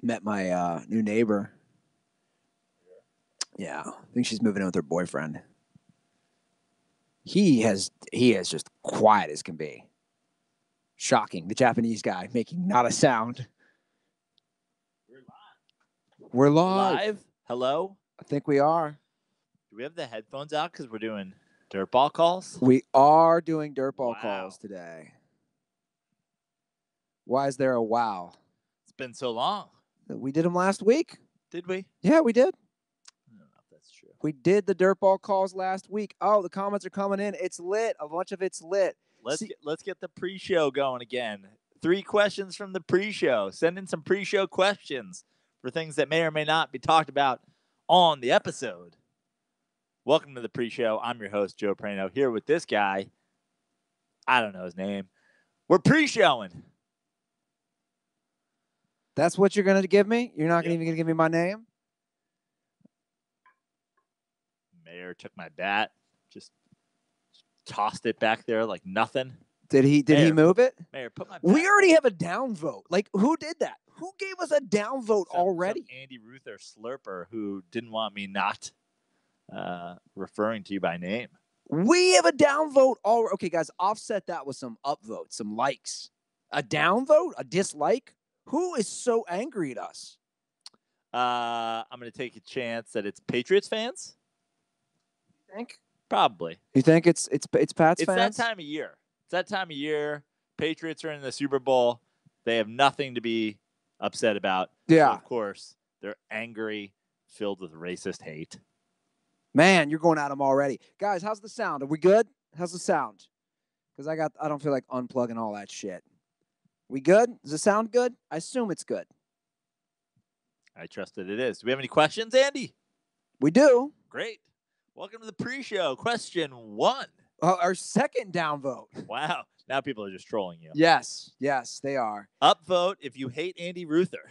Met my new neighbor. Yeah, I think she's moving in with her boyfriend. He is just quiet as can be. Shocking. The Japanese guy making not a sound. We're live. Hello? I think we are. Do we have the headphones out because we're doing DirtBall calls? We are doing DirtBall calls today. Why is there a wow? It's been so long. We did them last week. Did we? Yeah, we did. I don't know if that's true. We did the DirtBall calls last week. Oh, the comments are coming in. It's lit. A bunch of it's lit. Let's get the pre-show going again. 3 questions from the pre-show. Send in some pre-show questions for things that may or may not be talked about on the episode. Welcome to the pre-show. I'm your host, Joe Prano, here with this guy. I don't know his name. We're pre-showing. That's what you're going to give me? You're not even going to give me my name? Mayor took my bat, just tossed it back there like nothing. Did he move it? Mayor, put my bat. We already have a down vote. Like, who did that? Who gave us a down vote already? Some Andy Ruther slurper who didn't want me not referring to you by name. We have a down vote already. Okay, guys, offset that with some upvotes, some likes. A down vote? A dislike? Who is so angry at us? I'm going to take a chance that it's Patriots fans. You think? Probably. You think it's Pats fans? It's that time of year. It's that time of year. Patriots are in the Super Bowl. They have nothing to be upset about. Yeah. So of course, they're angry, filled with racist hate. Man, you're going at them already. Guys, how's the sound? Are we good? How's the sound? Because I don't feel like unplugging all that shit. We good? Does it sound good? I assume it's good. I trust that it is. Do we have any questions, Andy? We do. Great. Welcome to the pre-show. Question 1. Our second downvote. Wow. Now people are just trolling you. Yes, they are. Upvote if you hate Andy Ruther.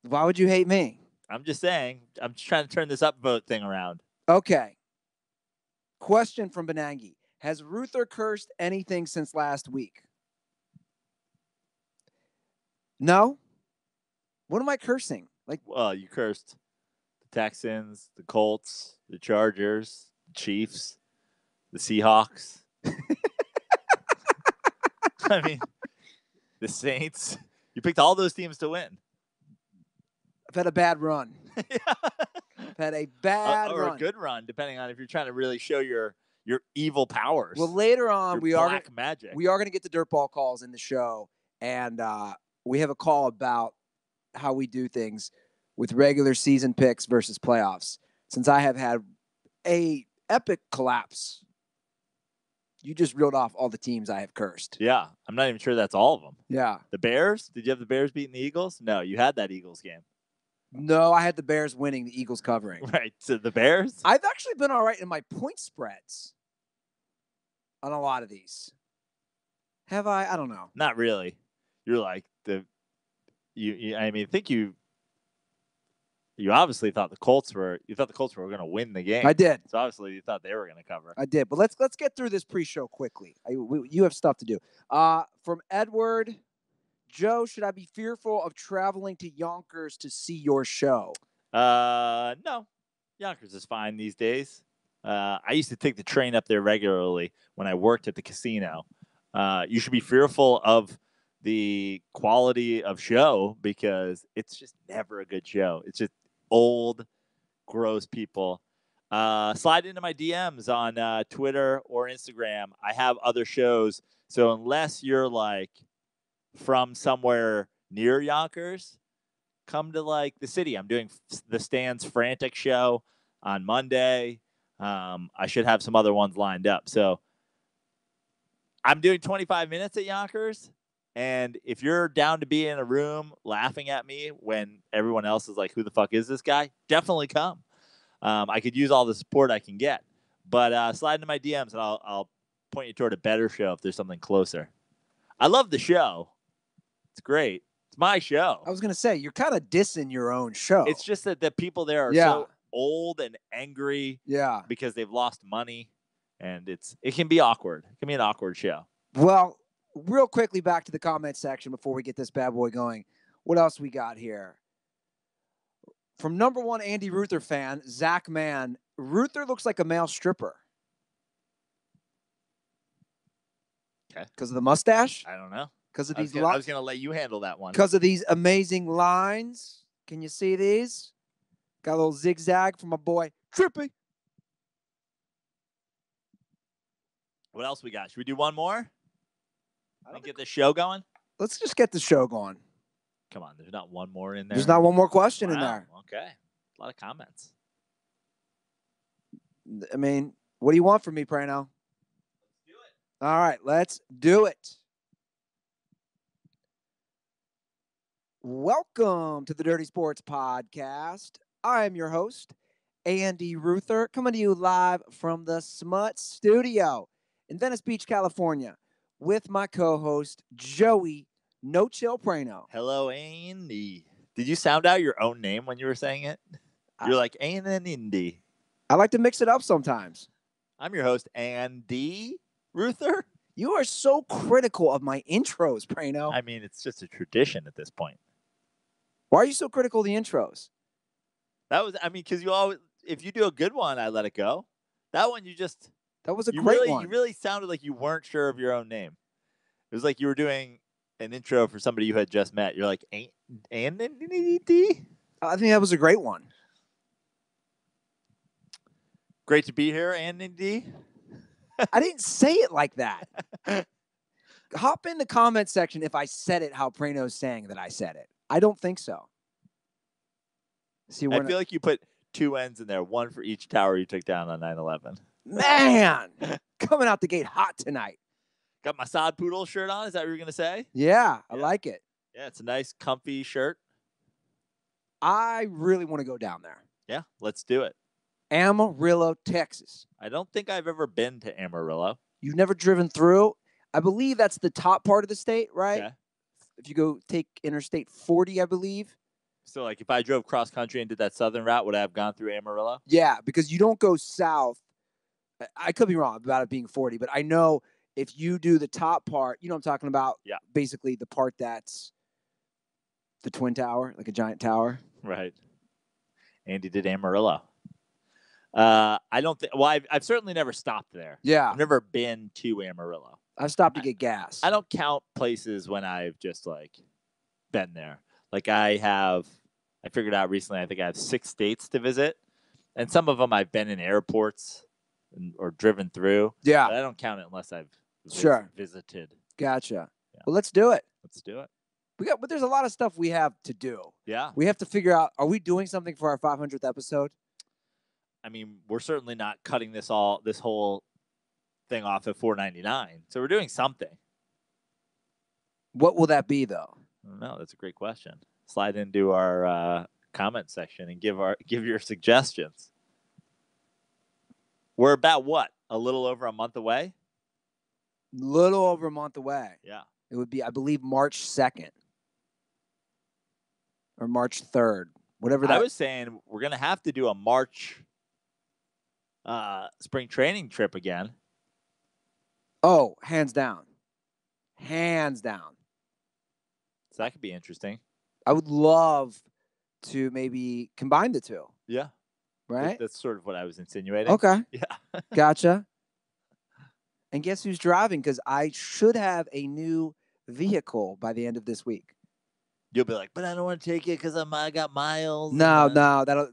Why would you hate me? I'm just saying. I'm just trying to turn this upvote thing around. Okay. Question from Benangi. Has Ruther cursed anything since last week? No? What am I cursing? Well, you cursed the Texans, the Colts, the Chargers, the Chiefs, the Seahawks. I mean, the Saints. You picked all those teams to win. I've had a bad run. I've had a bad or run. a good run, depending on if you're trying to really show your evil powers. Well, later on, we are magic. We are going to get the DirtBall calls in the show, and we have a call about how we do things with regular season picks versus playoffs. Since I have had a epic collapse, you just reeled off all the teams I have cursed. Yeah, I'm not even sure that's all of them. Yeah. The Bears? Did you have the Bears beating the Eagles? No, you had that Eagles game. No, I had the Bears winning, the Eagles covering. Right, so the Bears? I've actually been all right in my point spreads on a lot of these. Have I? I don't know. Not really. You're like I think you obviously thought the Colts were going to win the game. I did. So obviously you thought they were going to cover. I did. But let's get through this pre-show quickly. You have stuff to do. From Edward, Joe, should I be fearful of traveling to Yonkers to see your show? No. Yonkers is fine these days. I used to take the train up there regularly when I worked at the casino. You should be fearful of the quality of show because it's just never a good show. It's just old, gross people. Slide into my DMs on Twitter or Instagram. I have other shows. So unless you're like from somewhere near Yonkers, come to like the city. I'm doing the Stan's Frantic show on Monday. I should have some other ones lined up. So I'm doing 25 minutes at Yonkers. And if you're down to be in a room laughing at me when everyone else is like, who the fuck is this guy? Definitely come. I could use all the support I can get. But slide into my DMs and I'll point you toward a better show if there's something closer. I love the show. It's great. It's my show. I was going to say, you're kind of dissing your own show. It's just that the people there are so old and angry because they've lost money. And it can be awkward. It can be an awkward show. Well, real quickly back to the comment section before we get this bad boy going. What else we got here? From number one Andy Ruther fan, Zach Mann, Ruther looks like a male stripper. Okay. Because of the mustache? I don't know. Because of I these was going to let you handle that one. Because of these amazing lines. Can you see these? Got a little zigzag from my boy Trippy. What else we got? Should we do one more? Get the show going? Let's just get the show going. Come on, there's not one more in there. There's not one more question in there. Okay. A lot of comments. I mean, what do you want from me, Prano? Let's do it. All right, let's do it. Welcome to the Dirty Sports Podcast. I am your host, Andy Ruther, coming to you live from the Smut Studio in Venice Beach, California, with my co-host, Joey No Chill Prano. Hello, Andy. Did you sound out your own name when you were saying it? You're like Andy. I like to mix it up sometimes. I'm your host, Andy Ruther. You are so critical of my intros, Prano. I mean, it's just a tradition at this point. Why are you so critical of the intros? Because you always, if you do a good one, I let it go. That one, that was a great one. You really sounded like you weren't sure of your own name. It was like you were doing an intro for somebody you had just met. You're like, Andy? I think that was a great one. Great to be here, Andy. I didn't say it like that. Hop in the comment section if I said it how Prano's saying that I said it. I don't think so. See, I feel like you put two N's in there, one for each tower you took down on 9/11. Man, coming out the gate hot tonight. Got my Sod Poodle shirt on. Is that what you were going to say? Yeah, I like it. Yeah, it's a nice, comfy shirt. I really want to go down there. Yeah, let's do it. Amarillo, Texas. I don't think I've ever been to Amarillo. You've never driven through? I believe that's the top part of the state, right? Yeah. If you go take Interstate 40, I believe. So, like, if I drove cross country and did that southern route, would I have gone through Amarillo? Yeah, because you don't go south. I could be wrong about it being 40, but I know if you do the top part, you know what I'm talking about? Yeah. Basically the part that's the Twin Tower, like a giant tower. Right. Andy did Amarillo. I don't think. Well, I've certainly never stopped there. Yeah. I've never been to Amarillo. I've stopped to get gas. I don't count places when I've just been there. Like I figured out recently, I think I have 6 states to visit, and some of them I've been in airports or driven through. Yeah. But I don't count it unless I've visited. Gotcha. Yeah. Well, let's do it. Let's do it. But there's a lot of stuff we have to do. Yeah. We have to figure out, are we doing something for our 500th episode? I mean, we're certainly not cutting this whole thing off at $4.99. So we're doing something. What will that be, though? I don't know. That's a great question. Slide into our comment section and give your suggestions. We're about what? A little over a month away? Little over a month away. Yeah. It would be, I believe, March 2nd. Or March 3rd. Whatever that. I was saying we're going to have to do a March spring training trip again. Oh, hands down. Hands down. So that could be interesting. I would love to maybe combine the two. Yeah. Right? That's sort of what I was insinuating. Okay. Yeah. Gotcha. And guess who's driving? Because I should have a new vehicle by the end of this week. You'll be like, but I don't want to take it because I got miles. No. The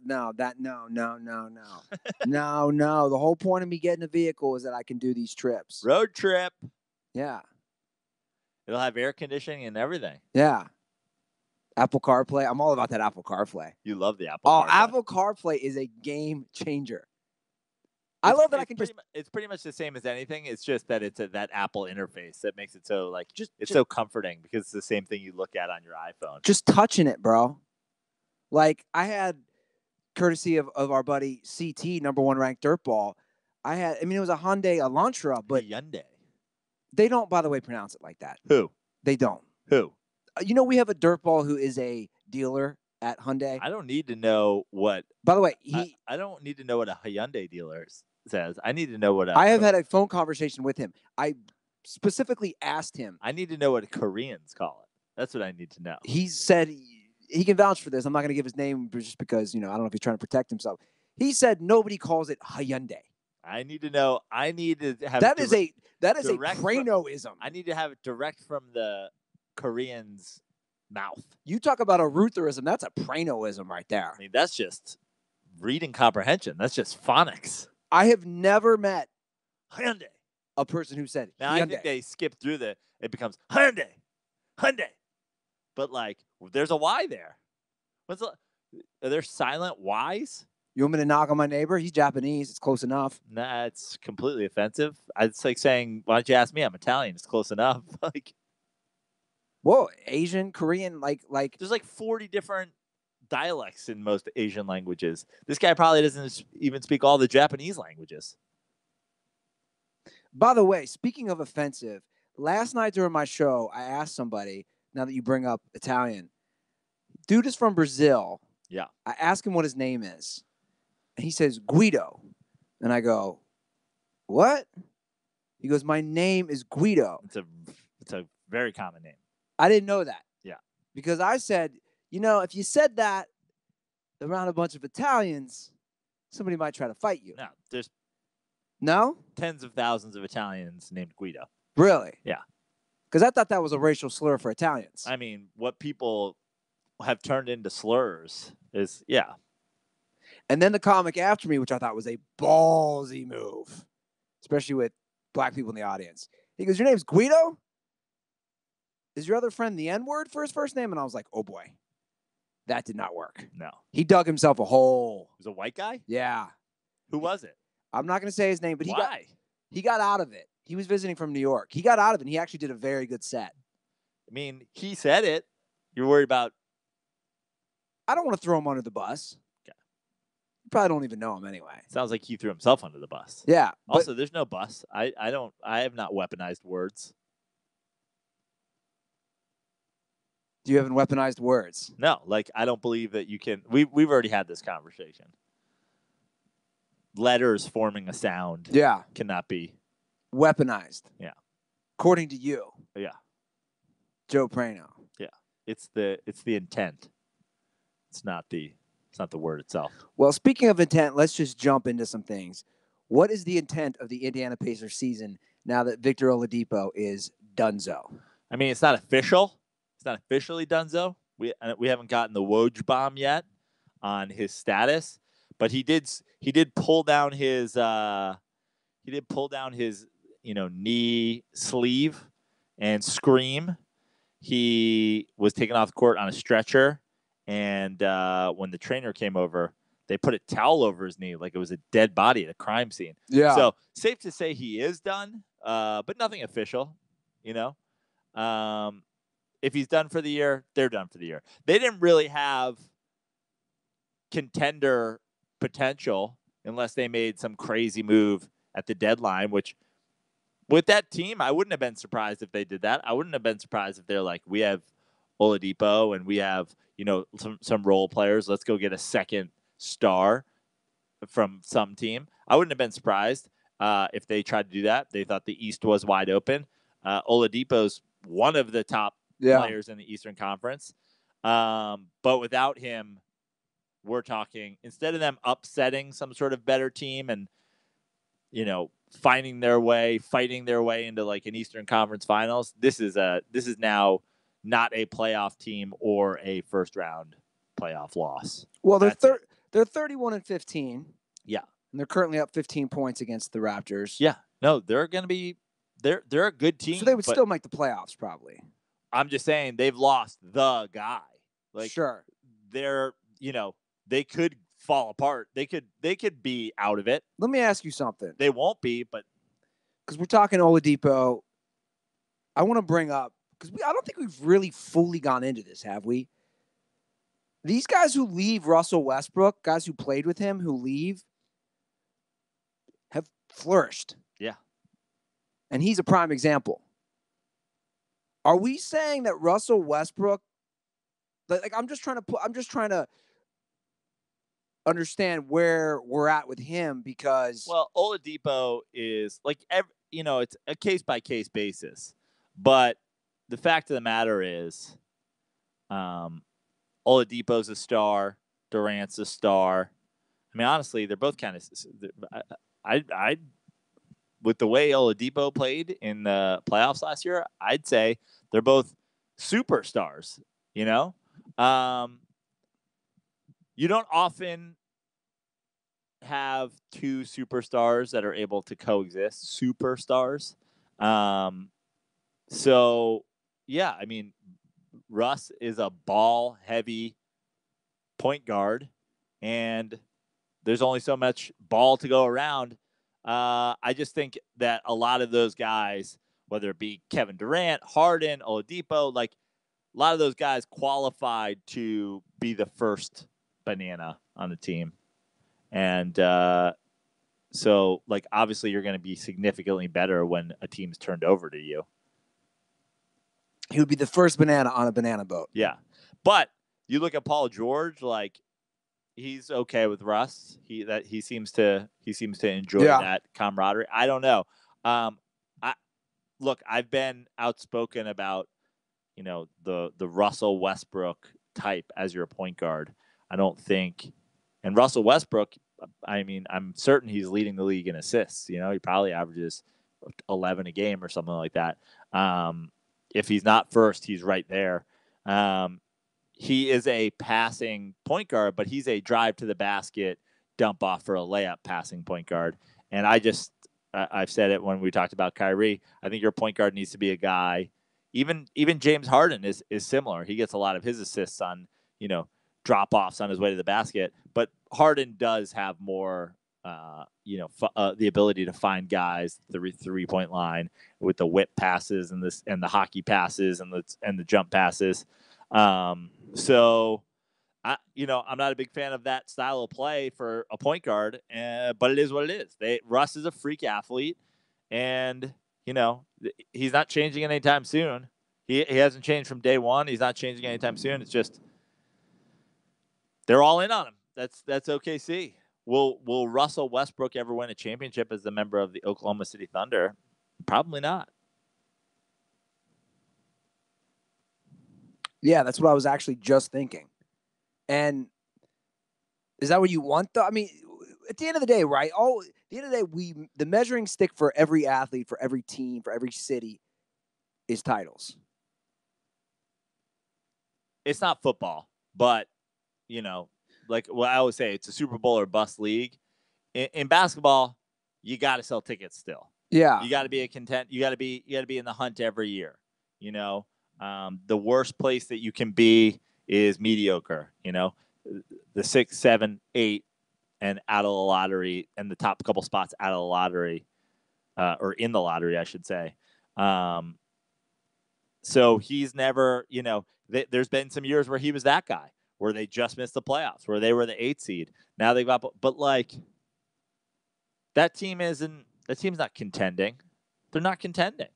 whole point of me getting a vehicle is that I can do these trips. Road trip. Yeah. It'll have air conditioning and everything. Yeah. Apple CarPlay. I'm all about that Apple CarPlay. You love the Apple CarPlay. Apple CarPlay is a game changer. I love that I can It's pretty much the same as anything. It's just that it's that Apple interface that makes it so so comforting because it's the same thing you look at on your iPhone. Just touching it, bro. Like I had courtesy of our buddy CT, number 1 ranked DirtBall. It was a Hyundai Elantra, but Hyundai. They don't, by the way, pronounce it like that. Who? They don't. Who? We have a DirtBall who is a dealer at Hyundai. I don't need to know what. By the way, I don't need to know what a Hyundai dealer says. I need to know what. I have had a phone conversation with him. I specifically asked him. I need to know what Koreans call it. That's what I need to know. He said he can vouch for this. I'm not going to give his name just because, I don't know if he's trying to protect himself. He said nobody calls it Hyundai. I need to know. I need to have that is a Pranoism. I need to have it direct from the Korean's mouth. You talk about a Rutherism. That's a Pranoism right there. I mean, that's just reading comprehension. That's just phonics. I have never met Hyundai. A person who said now Hyundai. I think they skip through it becomes Hyundai. But there's a Y there. Are there silent Y's? You want me to knock on my neighbor? He's Japanese. It's close enough. Nah, it's completely offensive. It's like saying, why don't you ask me? I'm Italian. It's close enough. Whoa, Asian, Korean, like. There's 40 different dialects in most Asian languages. This guy probably doesn't even speak all the Japanese languages. By the way, speaking of offensive, last night during my show, I asked somebody, now that you bring up Italian, dude is from Brazil. Yeah. I asked him what his name is. And he says, Guido. And I go, what? He goes, my name is Guido. It's a very common name. I didn't know that. Yeah. Because I said, if you said that around a bunch of Italians, somebody might try to fight you. No, there's tens of thousands of Italians named Guido. Really? Yeah. Because I thought that was a racial slur for Italians. I mean, what people have turned into slurs is, yeah. And then the comic after me, which I thought was a ballsy move, especially with black people in the audience. He goes, your name's Guido? Is your other friend the N-word for his first name? And I was like, oh, boy. That did not work. No. He dug himself a hole. It was a white guy? Yeah. Who was it? I'm not going to say his name, but Why? he got out of it. He was visiting from New York. He got out of it, and he actually did a very good set. I mean, he said it. You're worried about... I don't want to throw him under the bus. Okay. You probably don't even know him anyway. Sounds like he threw himself under the bus. Yeah. Also, there's no bus. I have not weaponized words. Do you have weaponized words? No, I don't believe that you can. We've already had this conversation. Letters forming a sound. Yeah. Cannot be weaponized. Yeah. According to you. Yeah. Joe Prano. Yeah. It's the intent. It's not the word itself. Well, speaking of intent, let's just jump into some things. What is the intent of the Indiana Pacers season now that Victor Oladipo is donezo? I mean, it's not official. It's not officially donezo. We haven't gotten the Woj bomb yet on his status, but he did pull down his knee sleeve and scream. He was taken off the court on a stretcher, and when the trainer came over, they put a towel over his knee like it was a dead body at a crime scene. Yeah. So safe to say he is done, but nothing official. If he's done for the year, they're done for the year. They didn't really have contender potential unless they made some crazy move at the deadline, which with that team, I wouldn't have been surprised if they did that. I wouldn't have been surprised if they're like, we have Oladipo and we have, some role players. Let's go get a second star from some team. I wouldn't have been surprised if they tried to do that. They thought the East was wide open. Oladipo's one of the top players in the Eastern Conference. But without him, we're talking, instead of them upsetting some sort of better team and, fighting their way into an Eastern Conference Finals, this is now not a playoff team or a first round playoff loss. Well, they're 31-15. Yeah. And they're currently up 15 points against the Raptors. Yeah. No, they're going to be they're a good team. So they would still make the playoffs probably. I'm just saying they've lost the guy. Sure. They're, they could fall apart. They could be out of it. Let me ask you something. They won't be, but because we're talking Oladipo, I want to bring up, because I don't think we've really fully gone into this, have we? These guys who leave Russell Westbrook, guys who played with him, who leave, have flourished. Yeah. And he's a prime example. Are we saying that Russell Westbrook, I'm just trying to understand where we're at with him, because Oladipo is it's a case by case basis, but the fact of the matter is Oladipo's a star. Durant's a star. I mean, honestly, they're both kind of. I with the way Oladipo played in the playoffs last year, I'd say they're both superstars. You know, you don't often have two superstars that are able to coexist. Superstars. So yeah, I mean, Russ is a ball heavy point guard, and there's only so much ball to go around. I just think that a lot of those guys, whether it be Kevin Durant, Harden, Oladipo, like a lot of those guys qualified to be the first banana on the team. And so, like, obviously, you're going to be significantly better when a team's turned over to you. He would be the first banana on a banana boat. Yeah. But you look at Paul George, like, he's okay with Russ. He seems to enjoy that camaraderie. I don't know. I've been outspoken about, the Russell Westbrook type as your point guard. I don't think, and Russell Westbrook, I mean, I'm certain he's leading the league in assists. He probably averages 11 a game or something like that. If he's not first, he's right there. He is a passing point guard, but he's a drive to the basket, dump off for a layup passing point guard. And I've said it when we talked about Kyrie. I think your point guard needs to be a guy. Even James Harden is similar. He gets a lot of his assists on, drop offs on his way to the basket. But Harden does have more, the ability to find guys the 3-point line with the whip passes and the hockey passes and the jump passes. So, I'm not a big fan of that style of play for a point guard, but it is what it is. Russ is a freak athlete, and he's not changing anytime soon. He hasn't changed from day one. He's not changing anytime soon. It's just they're all in on him. That's OKC. Will Russell Westbrook ever win a championship as a member of the Oklahoma City Thunder? Probably not. Yeah, that's what I was actually just thinking. And is that what you want, though? I mean, at the end of the day, right? At the end of the day, the measuring stick for every athlete, for every team, for every city is titles. It's not football, but like what I always say, it's a Super Bowl or bust league. In basketball, you got to sell tickets still. Yeah, you got to be a content. You got to be in the hunt every year. The worst place that you can be is mediocre. The 6, 7, 8, and out of the lottery, and the top couple spots out of the lottery, or in the lottery, I should say. So he's never, there's been some years where he was that guy, where they just missed the playoffs, where they were the 8 seed. Now they've got, but like that team's not contending. They're not contending.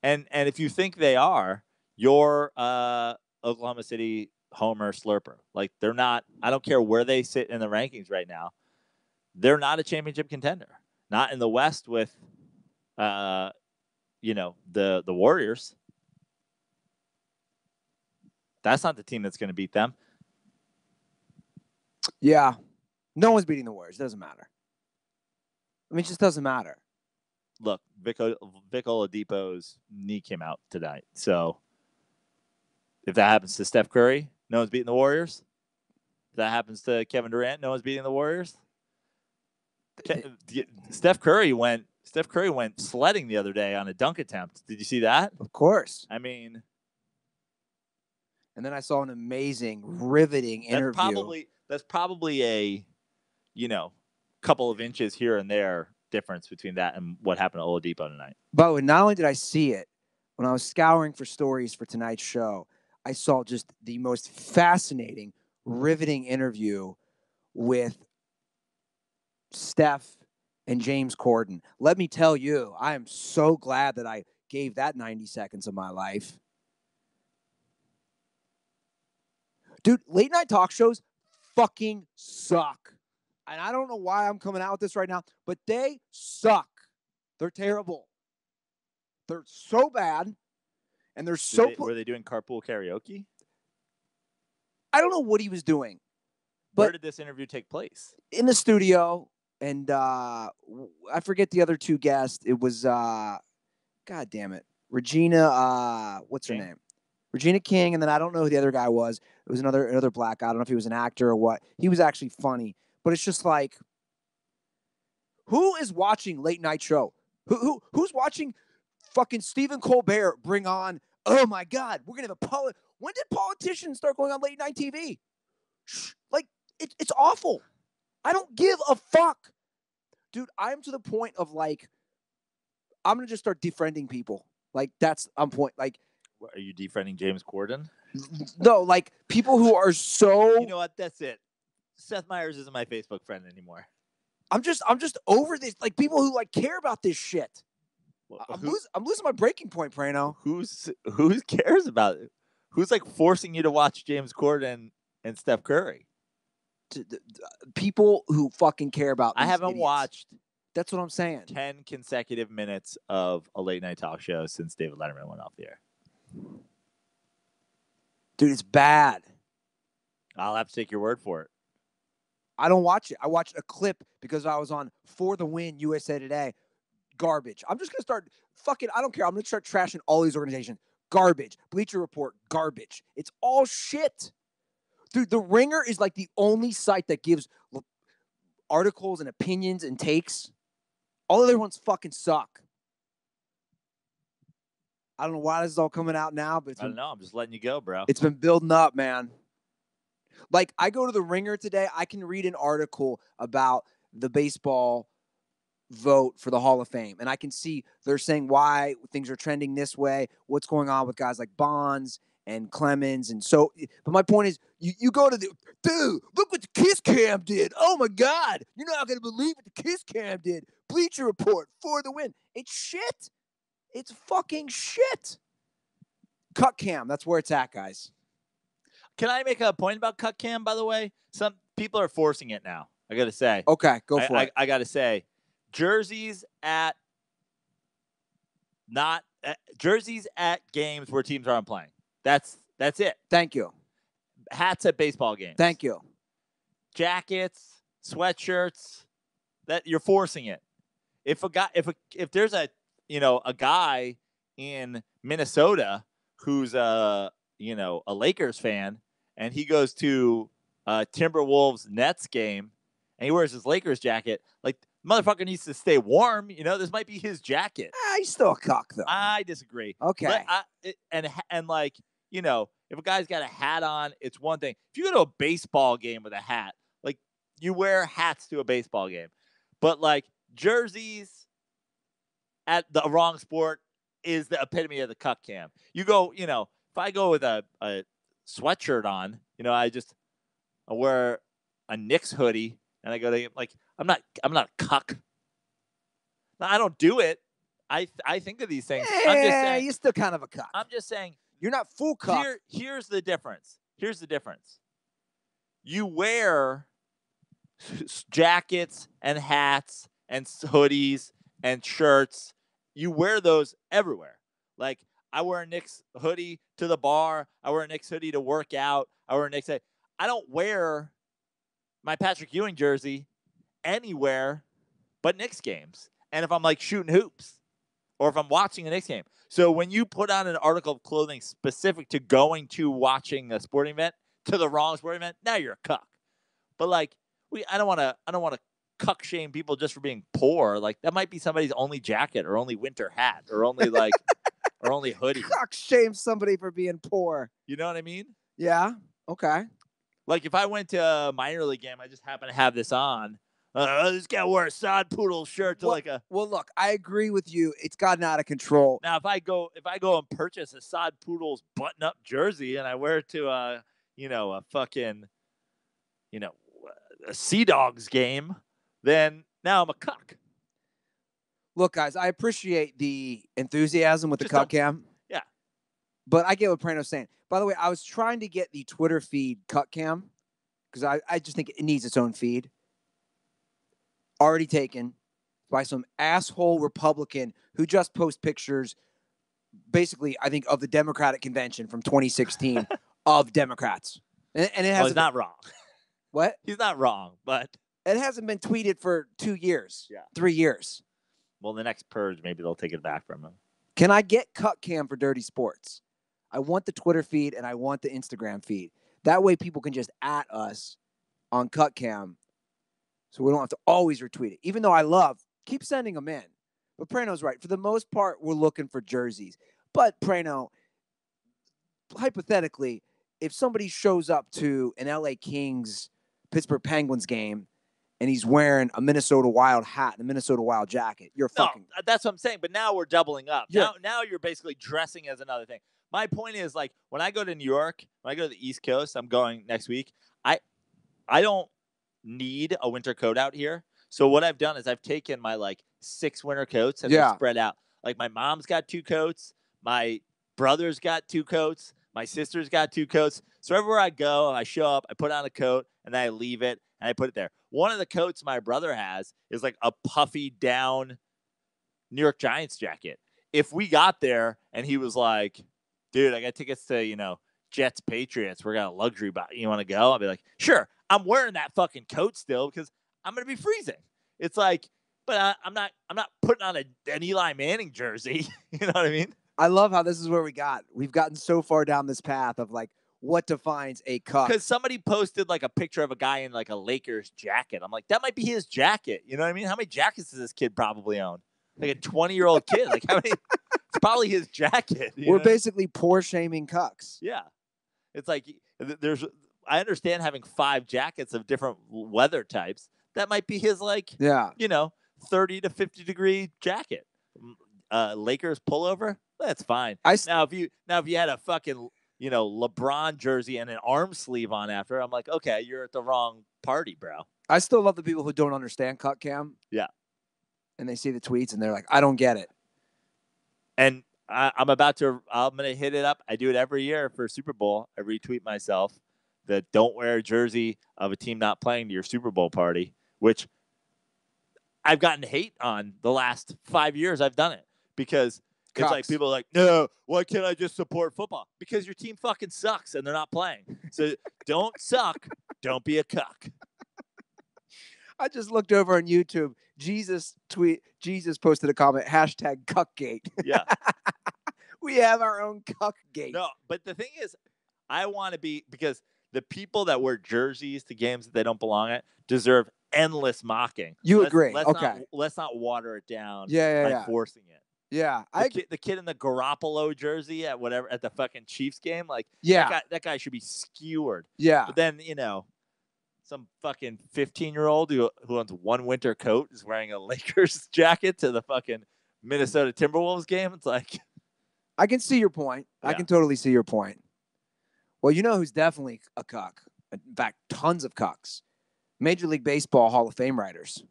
And if you think they are, you're Oklahoma City homer slurper. Like they're not. I don't care where they sit in the rankings right now. They're not a championship contender. Not in the West with, the Warriors. That's not the team that's going to beat them. Yeah, no one's beating the Warriors. It doesn't matter. I mean, it just doesn't matter. Look, Vic Oladipo's knee came out tonight. So if that happens to Steph Curry, no one's beating the Warriors. If that happens to Kevin Durant, no one's beating the Warriors. Steph Curry went sledding the other day on a dunk attempt. Did you see that? Of course. I mean, and then I saw an amazing, riveting interview. That's probably a, couple of inches here and there difference between that and what happened to Oladipo tonight. But not only did I see it, when I was scouring for stories for tonight's show, I saw just the most fascinating, riveting interview with Steph and James Corden. Let me tell you, I am so glad that I gave that 90 seconds of my life. Dude, late night talk shows fucking suck. And I don't know why I'm coming out with this right now, but they suck. They're terrible. They're so bad. And they're so... Were they doing carpool karaoke? I don't know what he was doing. But where did this interview take place? In the studio, and I forget the other two guests. It was God damn it, Regina. What's her name? Regina King, and then I don't know who the other guy was. It was another black guy. I don't know if he was an actor or what. He was actually funny, but it's just like, who is watching late night show? Who's watching fucking Stephen Colbert bring on? Oh my God, we're gonna have a when did politicians start going on late night TV? Like it's awful. I don't give a fuck, dude. I'm to the point of like, I'm gonna just start defriending people. Like that's on point. Like, are you defriending James Corden? No, like people who are so. You know what? That's it. Seth Meyers isn't my Facebook friend anymore. I'm just over this. Like people who like care about this shit. I'm losing my breaking point, Prano. Who cares about it? Who's like forcing you to watch James Corden and Steph Curry? People who fucking care about. I haven't watched. That's what I'm saying. 10 consecutive minutes of a late night talk show since David Letterman went off the air. Dude, it's bad. I'll have to take your word for it. I don't watch it. I watched a clip because I was on For the Win USA Today. Garbage. I'm just going to start fucking, I don't care. I'm going to start trashing all these organizations. Garbage. Bleacher Report. Garbage. It's all shit. Dude, The Ringer is like the only site that gives articles and opinions and takes. All other ones fucking suck. I don't know why this is all coming out now, but I don't know. I'm just letting you go, bro. It's been building up, man. Like, I go to The Ringer today. I can read an article about the baseball vote for the Hall of Fame. And I can see they're saying why things are trending this way, what's going on with guys like Bonds and Clemens. And so, but my point is, you go to dude, look what the Kiss Cam did. Oh my God. You're not going to believe what the Kiss Cam did. Bleacher Report, For the Win. It's shit. It's fucking shit. Cut Cam. That's where it's at, guys. Can I make a point about Cut Cam, by the way? Some people are forcing it now. I got to say. Okay, go for it. I got to say, jerseys at games where teams aren't playing. That's it. Thank you. Hats at baseball games. Thank you. Jackets, sweatshirts. That you're forcing it. If there's a guy in Minnesota who's a Lakers fan and he goes to a Timberwolves Nets game and he wears his Lakers jacket, like, motherfucker needs to stay warm. This might be his jacket. He's still a cock, though. I disagree. Okay. If a guy's got a hat on, it's one thing. If you go to a baseball game with a hat, like, you wear hats to a baseball game. But, like, jerseys at the wrong sport is the epitome of the cuck cam. You go, if I go with a sweatshirt on, I wear a Knicks hoodie and I go to, like, I'm not a cuck. No, I don't do it. I think of these things. I'm just saying, you're still kind of a cuck. I'm just saying, you're not full cuck. Here's the difference. You wear jackets and hats and hoodies and shirts. You wear those everywhere. Like, I wear a Knicks hoodie to the bar. I wear a Knicks hoodie to work out. I wear a Knicks hoodie. I don't wear my Patrick Ewing jersey anywhere but Knicks games. And if I'm, like, shooting hoops or if I'm watching a Knicks game. So when you put on an article of clothing specific to going to watching a sporting event to the wrong sporting event, now you're a cuck. But, like, I don't want to cuck shame people just for being poor. Like, that might be somebody's only jacket or only winter hat or only, like, or only hoodie. Cuck shame somebody for being poor. You know what I mean? Yeah. Okay. Like, if I went to a minor league game, I just happen to have this on. This guy wore a sod poodle shirt to Well, look, I agree with you. It's gotten out of control. Now, if I go and purchase a sod poodle's button-up jersey and I wear it to a fucking, a Sea Dogs game, then now I'm a cuck. Look, guys, I appreciate the enthusiasm with the cuck cam. Yeah. But I get what Prano's saying. By the way, I was trying to get the Twitter feed cuck cam because I just think it needs its own feed. Already taken by some asshole Republican who just posts pictures, basically, I think, of the Democratic convention from 2016 of Democrats. And it Well, hasn't he's not wrong. what? He's not wrong, but It hasn't been tweeted for 2 years. Yeah. 3 years. well, the next purge, maybe they'll take it back from him. Can I get Cut Cam for Dirty Sports? I want the Twitter feed and I want the Instagram feed. That way people can just at us on Cut Cam so we don't have to always retweet it. Even though keep sending them in. But Prano's right. For the most part, we're looking for jerseys. But Prano, hypothetically, if somebody shows up to an LA Kings Pittsburgh Penguins game and he's wearing a Minnesota Wild hat and a Minnesota Wild jacket, you're fucking. No, that's what I'm saying. But now we're doubling up. Yeah. Now you're basically dressing as another thing. My point is, like, when I go to New York, when I go to the East Coast, I'm going next week. I don't need a winter coat out here. So what I've done is I've taken my like 6 winter coats and they're spread out. Like my mom's got 2 coats, my brother's got 2 coats, my sister's got 2 coats. So everywhere I go, I show up, I put on a coat, and then I leave it and I put it there. One of the coats my brother has is like a puffy down New York Giants jacket. If we got there and he was like, dude, I got tickets to, Jets Patriots. We're got a luxury buy. You want to go? I'll be like, sure. I'm wearing that fucking coat still because I'm gonna be freezing. It's like, but I'm not putting on an Eli Manning jersey. You know what I mean? I love how this is where we've gotten so far down this path of like what defines a cuck. Because somebody posted like a picture of a guy in like a Lakers jacket. I'm like, that might be his jacket. You know what I mean? How many jackets does this kid probably own? Like a 20-year-old kid. Like how many? It's probably his jacket. We're basically poor shaming cucks. Yeah. It's like I understand having 5 jackets of different weather types. That might be his 30 to 50 degree jacket. Lakers pullover, that's fine. Now if you had a fucking LeBron jersey and an arm sleeve on after, I'm like, okay, you're at the wrong party, bro. I still love the people who don't understand Cut Cam. Yeah. And they see the tweets and they're like, I don't get it. And I'm going to hit it up. I do it every year for Super Bowl. I retweet myself that don't wear a jersey of a team not playing to your Super Bowl party, which I've gotten hate on the last 5 years I've done it because it's like people are like, no, why can't I just support football? Because your team fucking sucks and they're not playing. So don't suck. Don't be a cuck. I just looked over on YouTube. Jesus posted a comment, #cuckgate. Yeah. We have our own cuckgate. No, but the thing is, I want to be, because the people that wear jerseys to games that they don't belong at deserve endless mocking. You agree? Let's not water it down. Yeah. Forcing it. Yeah, the kid in the Garoppolo jersey at the fucking Chiefs game, like that guy should be skewered. Yeah, but then some fucking 15-year-old who owns one winter coat is wearing a Lakers jacket to the fucking Minnesota Timberwolves game. It's like, I can see your point. Yeah. I can totally see your point. Well, you know who's definitely a cuck? In fact, tons of cucks. Major League Baseball Hall of Fame writers.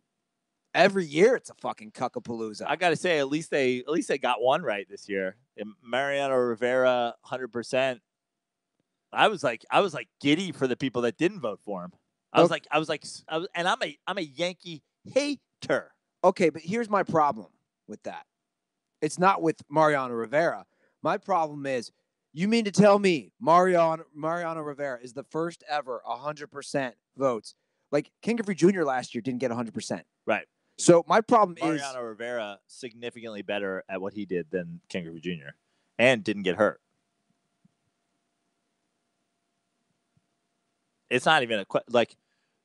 Every year it's a fucking cuckapalooza. I gotta say, at least they got one right this year. And Mariano Rivera, 100%. I was like giddy for the people that didn't vote for him. And I'm a Yankee hater. Okay, but here's my problem with that. It's not with Mariano Rivera. My problem is, you mean to tell me Mariano Rivera is the first ever 100% votes? Like Ken Griffey Jr. last year didn't get 100%. Right. So my problem is Mariano Rivera significantly better at what he did than Ken Griffey Jr. and didn't get hurt. It's not even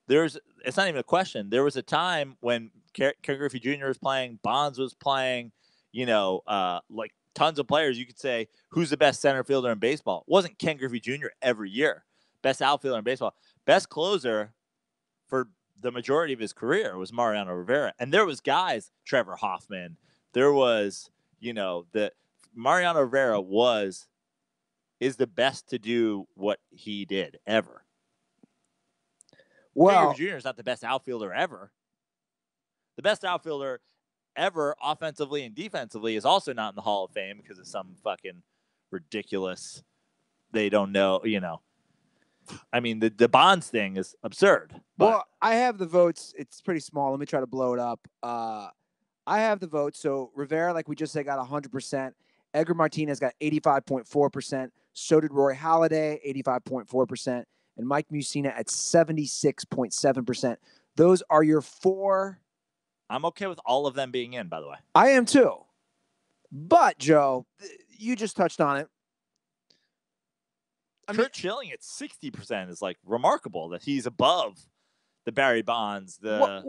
it's not even a question. There was a time when Ken Griffey Jr. was playing, Bonds was playing, like tons of players. You could say, who's the best center fielder in baseball? It wasn't Ken Griffey Jr. every year. Best outfielder in baseball. Best closer for the majority of his career was Mariano Rivera. And there was guys, Trevor Hoffman. There was, the Mariano Rivera is the best to do what he did ever. Well, Ken Griffey Jr. is not the best outfielder ever. The best outfielder ever, offensively and defensively, is also not in the Hall of Fame because of some fucking ridiculous. They don't know, I mean, the Bonds thing is absurd. Well, I have the votes. It's pretty small. Let me try to blow it up. I have the votes. So Rivera, like we just said, got 100%. Edgar Martinez got 85.4%. So did Roy Halladay, 85.4%. and Mike Mussina at 76.7%. Those are your 4. I'm okay with all of them being in, by the way. I am too. But, Joe, you just touched on it. Curt Schilling at 60% is like remarkable that he's above the Barry Bonds, the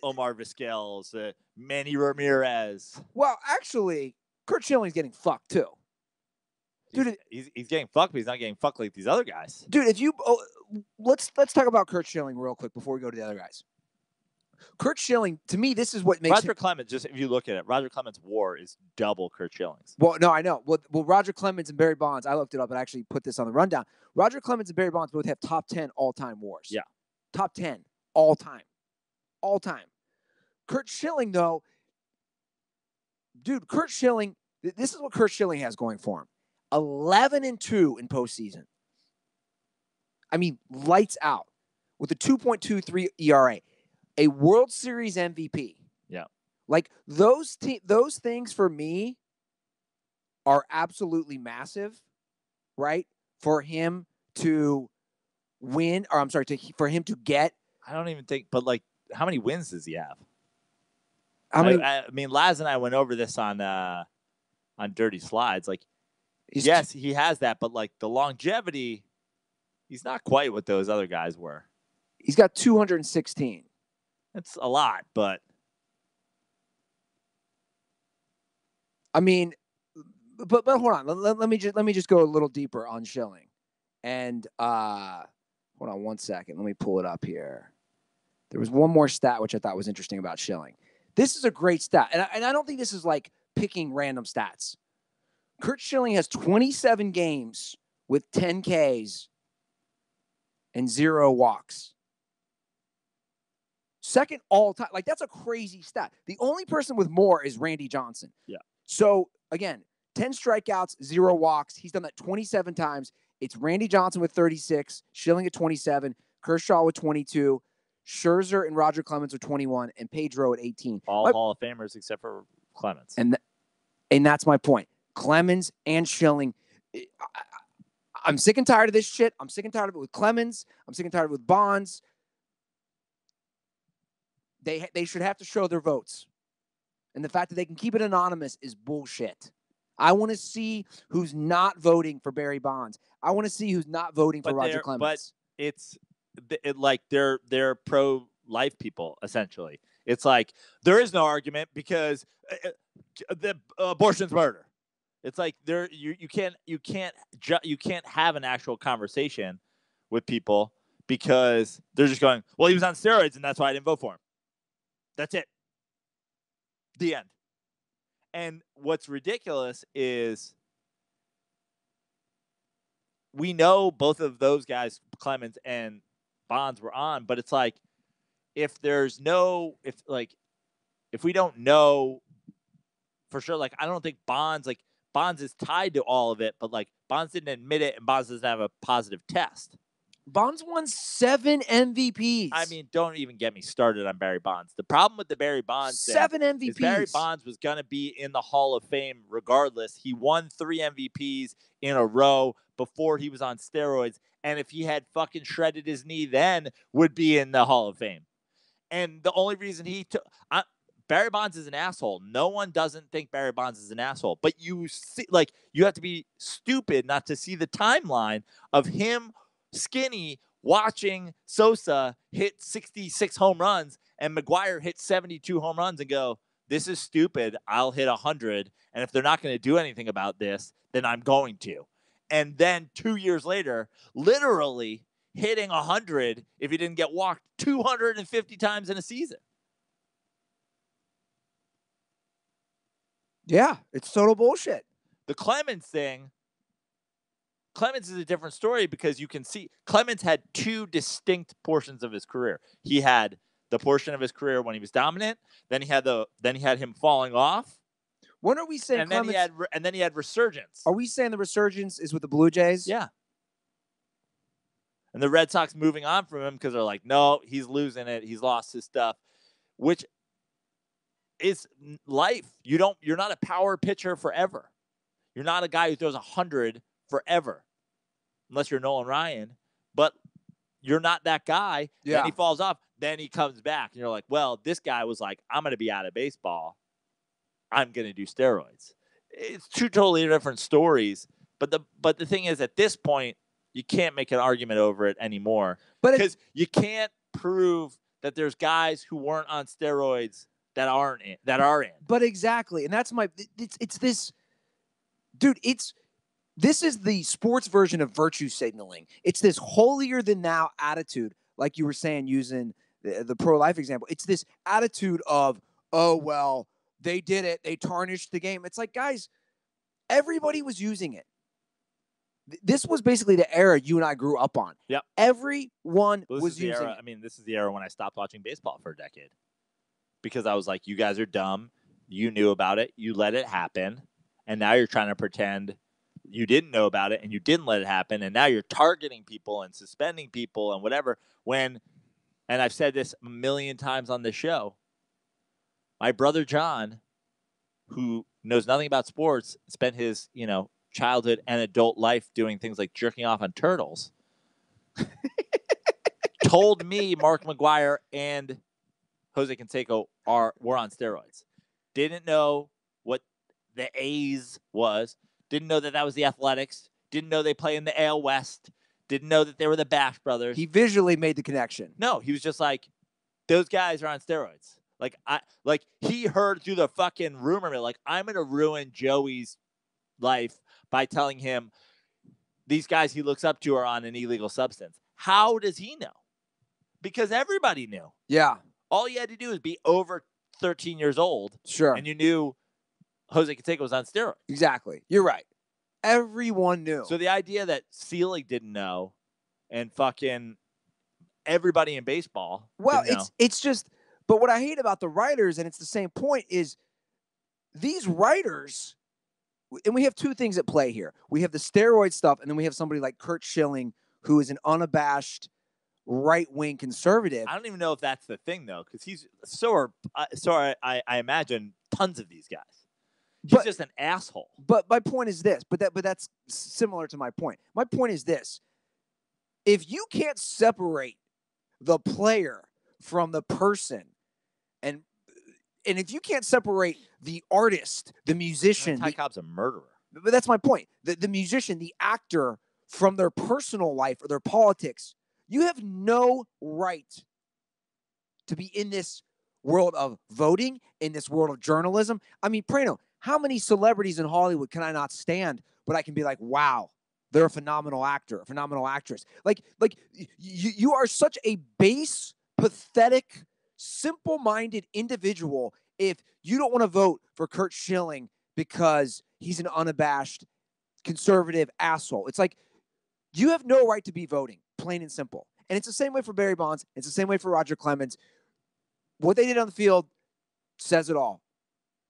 Omar Vizquels, the Manny Ramirez. Well, actually, Curt Schilling's getting fucked too. Dude, he's getting fucked, but he's not getting fucked like these other guys. Dude, let's talk about Curt Schilling real quick before we go to the other guys. Curt Schilling, to me, this is what makes Roger Clemens. Just if you look at it, Roger Clemens' WAR is double Curt Schilling's. Well, no, I know. Well, Roger Clemens and Barry Bonds. I looked it up and actually put this on the rundown. Roger Clemens and Barry Bonds both have top 10 all-time WARs. Yeah, top 10 all-time. Curt Schilling, though, dude, Curt Schilling. This is what Curt Schilling has going for him: 11-2 in postseason. I mean, lights out with a 2.23 ERA. A World Series MVP. Yeah. Like those things for me are absolutely massive, right? For him to win, or I'm sorry, for him to get. I don't even think, but like, how many wins does he have? How many? I mean, Laz and I went over this on Dirty Slides. Like, yes, he has that, but like the longevity, he's not quite what those other guys were. He's got 216. It's a lot, but I mean, but hold on. Let me just go a little deeper on Schilling, and hold on one second. Let me pull it up here. There was one more stat which I thought was interesting about Schilling. This is a great stat, and I don't think this is like picking random stats. Curt Schilling has 27 games with 10 Ks and 0 walks. Second all time. Like, that's a crazy stat. The only person with more is Randy Johnson. Yeah. So, again, 10 strikeouts, 0 walks. He's done that 27 times. It's Randy Johnson with 36, Schilling at 27, Kershaw with 22, Scherzer and Roger Clemens with 21, and Pedro at 18. All Hall of Famers except for Clemens. And that's my point. Clemens and Schilling. I'm sick and tired of this shit. I'm sick and tired of it with Clemens. I'm sick and tired of it with Bonds. They should have to show their votes. And the fact that they can keep it anonymous is bullshit. I want to see who's not voting for Barry Bonds. I want to see who's not voting for Roger Clemens. But it's like they're pro-life people, essentially. It's like there is no argument because the abortion's murder. It's like you can't have an actual conversation with people because they're just going, well, he was on steroids and that's why I didn't vote for him. That's it. The end. And what's ridiculous is we know both of those guys, Clemens and Bonds, were on, but it's like if we don't know for sure, like I don't think Bonds is tied to all of it, but like Bonds didn't admit it and Bonds doesn't have a positive test. Bonds won 7 MVPs. I mean, don't even get me started on Barry Bonds. The problem with the Barry Bonds 7 MVPs. Is Barry Bonds was going to be in the Hall of Fame regardless. He won 3 MVPs in a row before he was on steroids. And if he had fucking shredded his knee then, would be in the Hall of Fame. And the only reason he took... Barry Bonds is an asshole. No one doesn't think Barry Bonds is an asshole. But you see, like, you have to be stupid not to see the timeline of him skinny watching Sosa hit 66 home runs and McGwire hit 72 home runs and go, this is stupid. I'll hit 100. And if they're not going to do anything about this, then I'm going to. And then 2 years later, literally hitting 100 if he didn't get walked 250 times in a season. Yeah, it's total bullshit. The Clemens thing, Clemens is a different story because you can see Clemens had 2 distinct portions of his career. He had the portion of his career when he was dominant, then he had him falling off. When are we saying and then he had resurgence. Are we saying the resurgence is with the Blue Jays? Yeah. And the Red Sox moving on from him because they're like, no, he's losing it. He's lost his stuff, which is life. You're not a power pitcher forever. You're not a guy who throws 100 forever, unless you're Nolan Ryan. But you're not that guy. Yeah. Then he falls off. Then he comes back. And you're like, well, this guy was like, I'm going to be out of baseball. I'm going to do steroids. It's two totally different stories. But the thing is, at this point, you can't make an argument over it anymore. Because you can't prove that there's guys who weren't on steroids that are in. But exactly. And that's it's this, dude, this is the sports version of virtue signaling. It's this holier than thou attitude, like you were saying, using the pro-life example. It's this attitude of, oh, well, they did it. They tarnished the game. It's like, guys, everybody was using it. This was basically the era you and I grew up on. Yep. Everyone was using it. I mean, this is the era when I stopped watching baseball for a decade. Because I was like, you guys are dumb. You knew about it. You let it happen. And now you're trying to pretend you didn't know about it and you didn't let it happen. And now you're targeting people and suspending people and whatever. And I've said this a million times on this show, my brother John, who knows nothing about sports, spent his, childhood and adult life doing things like jerking off on turtles, told me Mark McGwire and Jose Canseco were on steroids. Didn't know what the A's was. Didn't know that was the Athletics. Didn't know they play in the AL West. Didn't know that they were the Bash brothers. He visually made the connection. No, he was just like, those guys are on steroids. Like he heard through the fucking rumor mill, like, I'm gonna ruin Joey's life by telling him these guys he looks up to are on an illegal substance. How does he know? Because everybody knew. Yeah. All you had to do is be over 13 years old. Sure. And you knew Jose Canseco was on steroids. Exactly. You're right. Everyone knew. So the idea that Selig didn't know and fucking everybody in baseball. Well, it's just, but what I hate about the writers, and it's the same point, is these writers, and we have two things at play here. We have the steroid stuff, and then we have somebody like Curt Schilling, who is an unabashed right-wing conservative. I don't even know if that's the thing, though, because he's I imagine tons of these guys. He's just an asshole. But my point is this, but that's similar to my point. My point is this. If you can't separate the player from the person, and if you can't separate the artist, the musician. Ty Cobb's a murderer. But that's my point. The musician, the actor, from their personal life or their politics, you have no right to be in this world of voting, in this world of journalism. I mean, Prano, how many celebrities in Hollywood can I not stand, but I can be like, wow, they're a phenomenal actor, a phenomenal actress. Like you are such a base, pathetic, simple-minded individual if you don't want to vote for Curt Schilling because he's an unabashed conservative asshole. It's like you have no right to be voting, plain and simple. And it's the same way for Barry Bonds. It's the same way for Roger Clemens. What they did on the field says it all,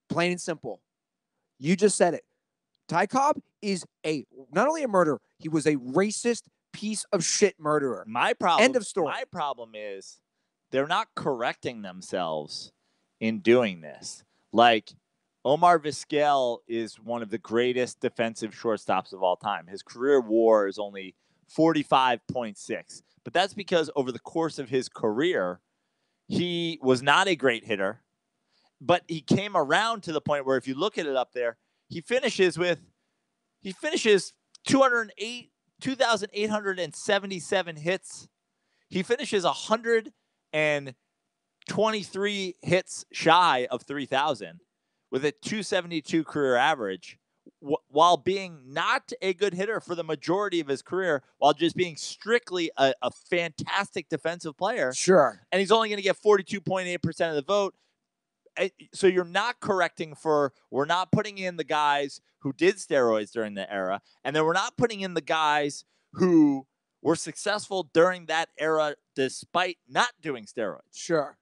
plain and simple. You just said it. Ty Cobb is not only a murderer, he was a racist piece of shit murderer. End of story. My problem is they're not correcting themselves in doing this. Like, Omar Vizquel is one of the greatest defensive shortstops of all time. His career WAR is only 45.6. But that's because over the course of his career, he was not a great hitter. But he came around to the point where if you look at it up there, he finishes 2,877 hits. He finishes 123 hits shy of 3,000 with a 272 career average, while being not a good hitter for the majority of his career, while just being strictly a fantastic defensive player. Sure. And he's only going to get 42.8% of the vote. So you're not correcting we're not putting in the guys who did steroids during the era, and then we're not putting in the guys who were successful during that era despite not doing steroids. Sure.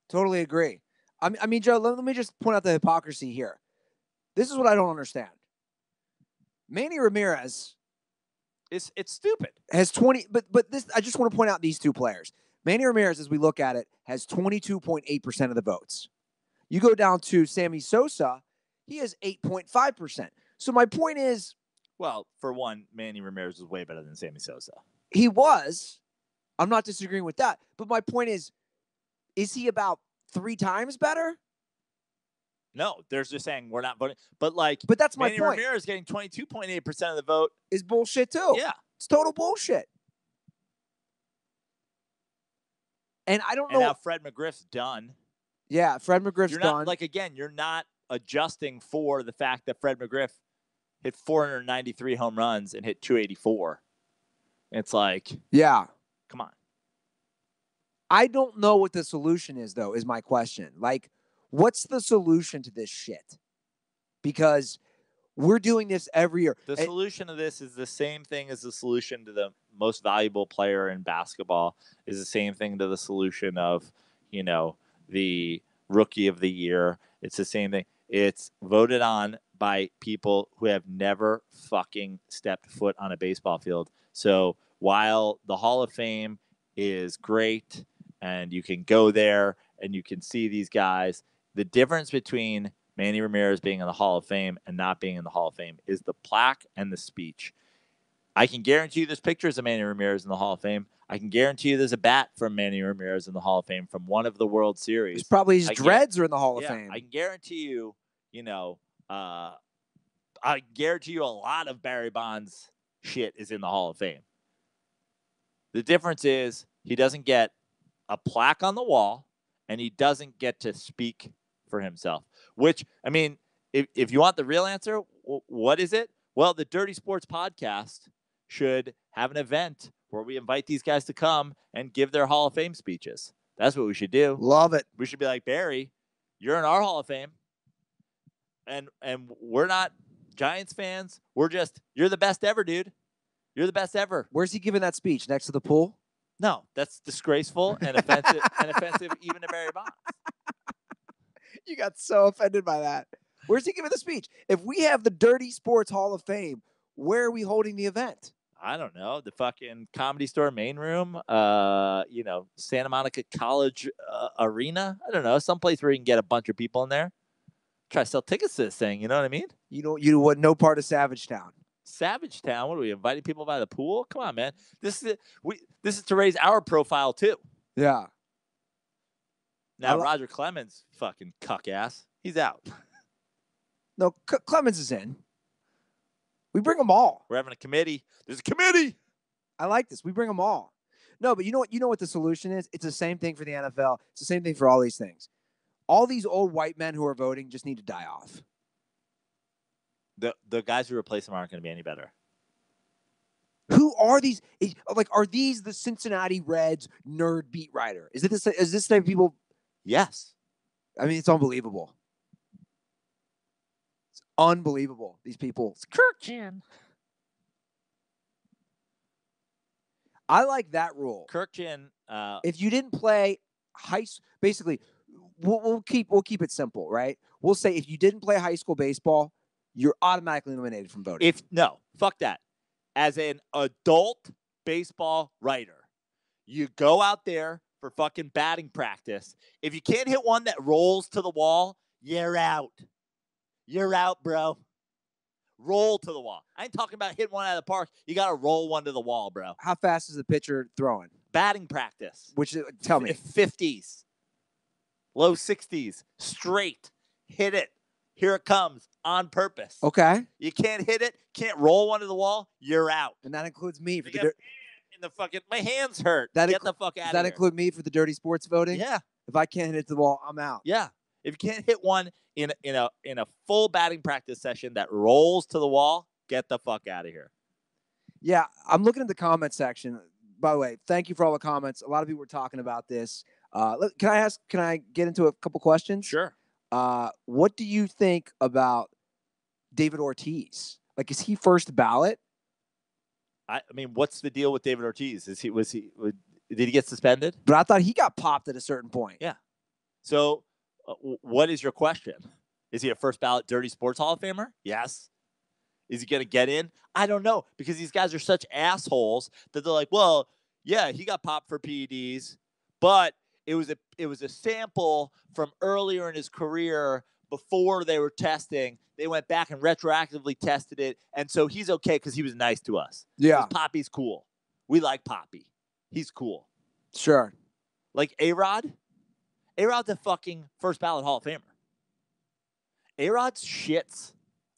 Totally agree. I mean, Joe, let me just point out the hypocrisy here. This is what I don't understand. Manny Ramirez it's stupid. Has 20, but this, I just want to point out these two players. Manny Ramirez, as we look at it, has 22.8% of the votes. You go down to Sammy Sosa, he has 8.5%. So my point is, well, for one, Manny Ramirez was way better than Sammy Sosa. He was, I'm not disagreeing with that. But my point is he about 3 times better? No, they're just saying we're not voting. But that's my Manny point. Ramirez getting 22.8% of the vote is bullshit too. Yeah. It's total bullshit. And I don't know. And now Fred McGriff's done. Yeah, Fred McGriff's done. done. You're not adjusting for the fact that Fred McGriff hit 493 home runs and hit 284. It's yeah. Come on. I don't know what the solution is, though, is my question. What's the solution to this shit? Because we're doing this every year. The solution to this is the same thing as the solution to the most valuable player in basketball, is the same thing to the solution of, the rookie of the year. It's the same thing. It's voted on by people who have never fucking stepped foot on a baseball field. So while the Hall of Fame is great and you can go there and you can see these guys, the difference between Manny Ramirez being in the Hall of Fame and not being in the Hall of Fame is the plaque and the speech. I can guarantee you there's pictures of Manny Ramirez in the Hall of Fame. I can guarantee you there's a bat from Manny Ramirez in the Hall of Fame from one of the World Series. It's probably his dreads are in the Hall of Fame. I can guarantee you, I guarantee you a lot of Barry Bonds shit is in the Hall of Fame. The difference is he doesn't get a plaque on the wall and he doesn't get to speak for himself, which, if you want the real answer, what is it? Well, the Dirty Sports Podcast should have an event where we invite these guys to come and give their Hall of Fame speeches. That's what we should do. Love it. We should be like, Barry, you're in our Hall of Fame. And we're not Giants fans. You're the best ever, dude. You're the best ever. Where's he giving that speech? Next to the pool? No, that's disgraceful and offensive even to Barry Bonds. You got so offended by that. Where's he giving the speech? If we have the Dirty Sports Hall of Fame, where are we holding the event? I don't know. The fucking Comedy Store main room, Santa Monica College Arena. I don't know. Someplace where you can get a bunch of people in there. Try to sell tickets to this thing. You know what I mean? You want no part of Savage Town. Savage Town? What are we, inviting people by the pool? Come on, man. This is to raise our profile too. Yeah. Now Roger Clemens, fucking cuck ass, he's out. No, Clemens is in. We bring them all. We're having a committee. There's a committee. I like this. We bring them all. No, but you know what the solution is? It's the same thing for the NFL. It's the same thing for all these things. All these old white men who are voting just need to die off. The guys who replace them aren't going to be any better. Who are these? Are these the Cincinnati Reds nerd beat writer? Is this type of people? Yes. It's unbelievable. It's unbelievable. These people. It's Kirkjan. I like that rule. Kirkjan. If you didn't play basically, we'll keep it simple, right? We'll say if you didn't play high school baseball, you're automatically eliminated from voting. Fuck that. As an adult baseball writer, you go out there for fucking batting practice. If you can't hit one that rolls to the wall, you're out. You're out, bro. Roll to the wall. I ain't talking about hitting one out of the park. You got to roll one to the wall, bro. How fast is the pitcher throwing? Batting practice. Which, tell me. 50s. Low 60s. Straight. Hit it. Here it comes. On purpose. Okay. You can't hit it. Can't roll one to the wall. You're out. And that includes me. My hands hurt. Get the fuck out of here. Does that include me for the dirty sports voting? Yeah. If I can't hit it to the wall, I'm out. Yeah. If you can't hit one in a full batting practice session that rolls to the wall, get the fuck out of here. Yeah, I'm looking at the comment section. By the way, thank you for all the comments. A lot of people were talking about this. Can I get into a couple questions? Sure. What do you think about David Ortiz? Is he first ballot? What's the deal with David Ortiz? Did he get suspended? But I thought he got popped at a certain point. Yeah. So, what is your question? Is he a first ballot Dirty Sports Hall of Famer? Yes. Is he going to get in? I don't know, because these guys are such assholes that they're like, well, yeah, he got popped for PEDs, but it was a sample from earlier in his career before they were testing. They went back and retroactively tested it, and so he's okay because he was nice to us. Yeah. Poppy's cool. We like Poppy. he's cool. Sure. Like A-Rod. A-Rod's a fucking first ballot Hall of Famer. A-Rod's shits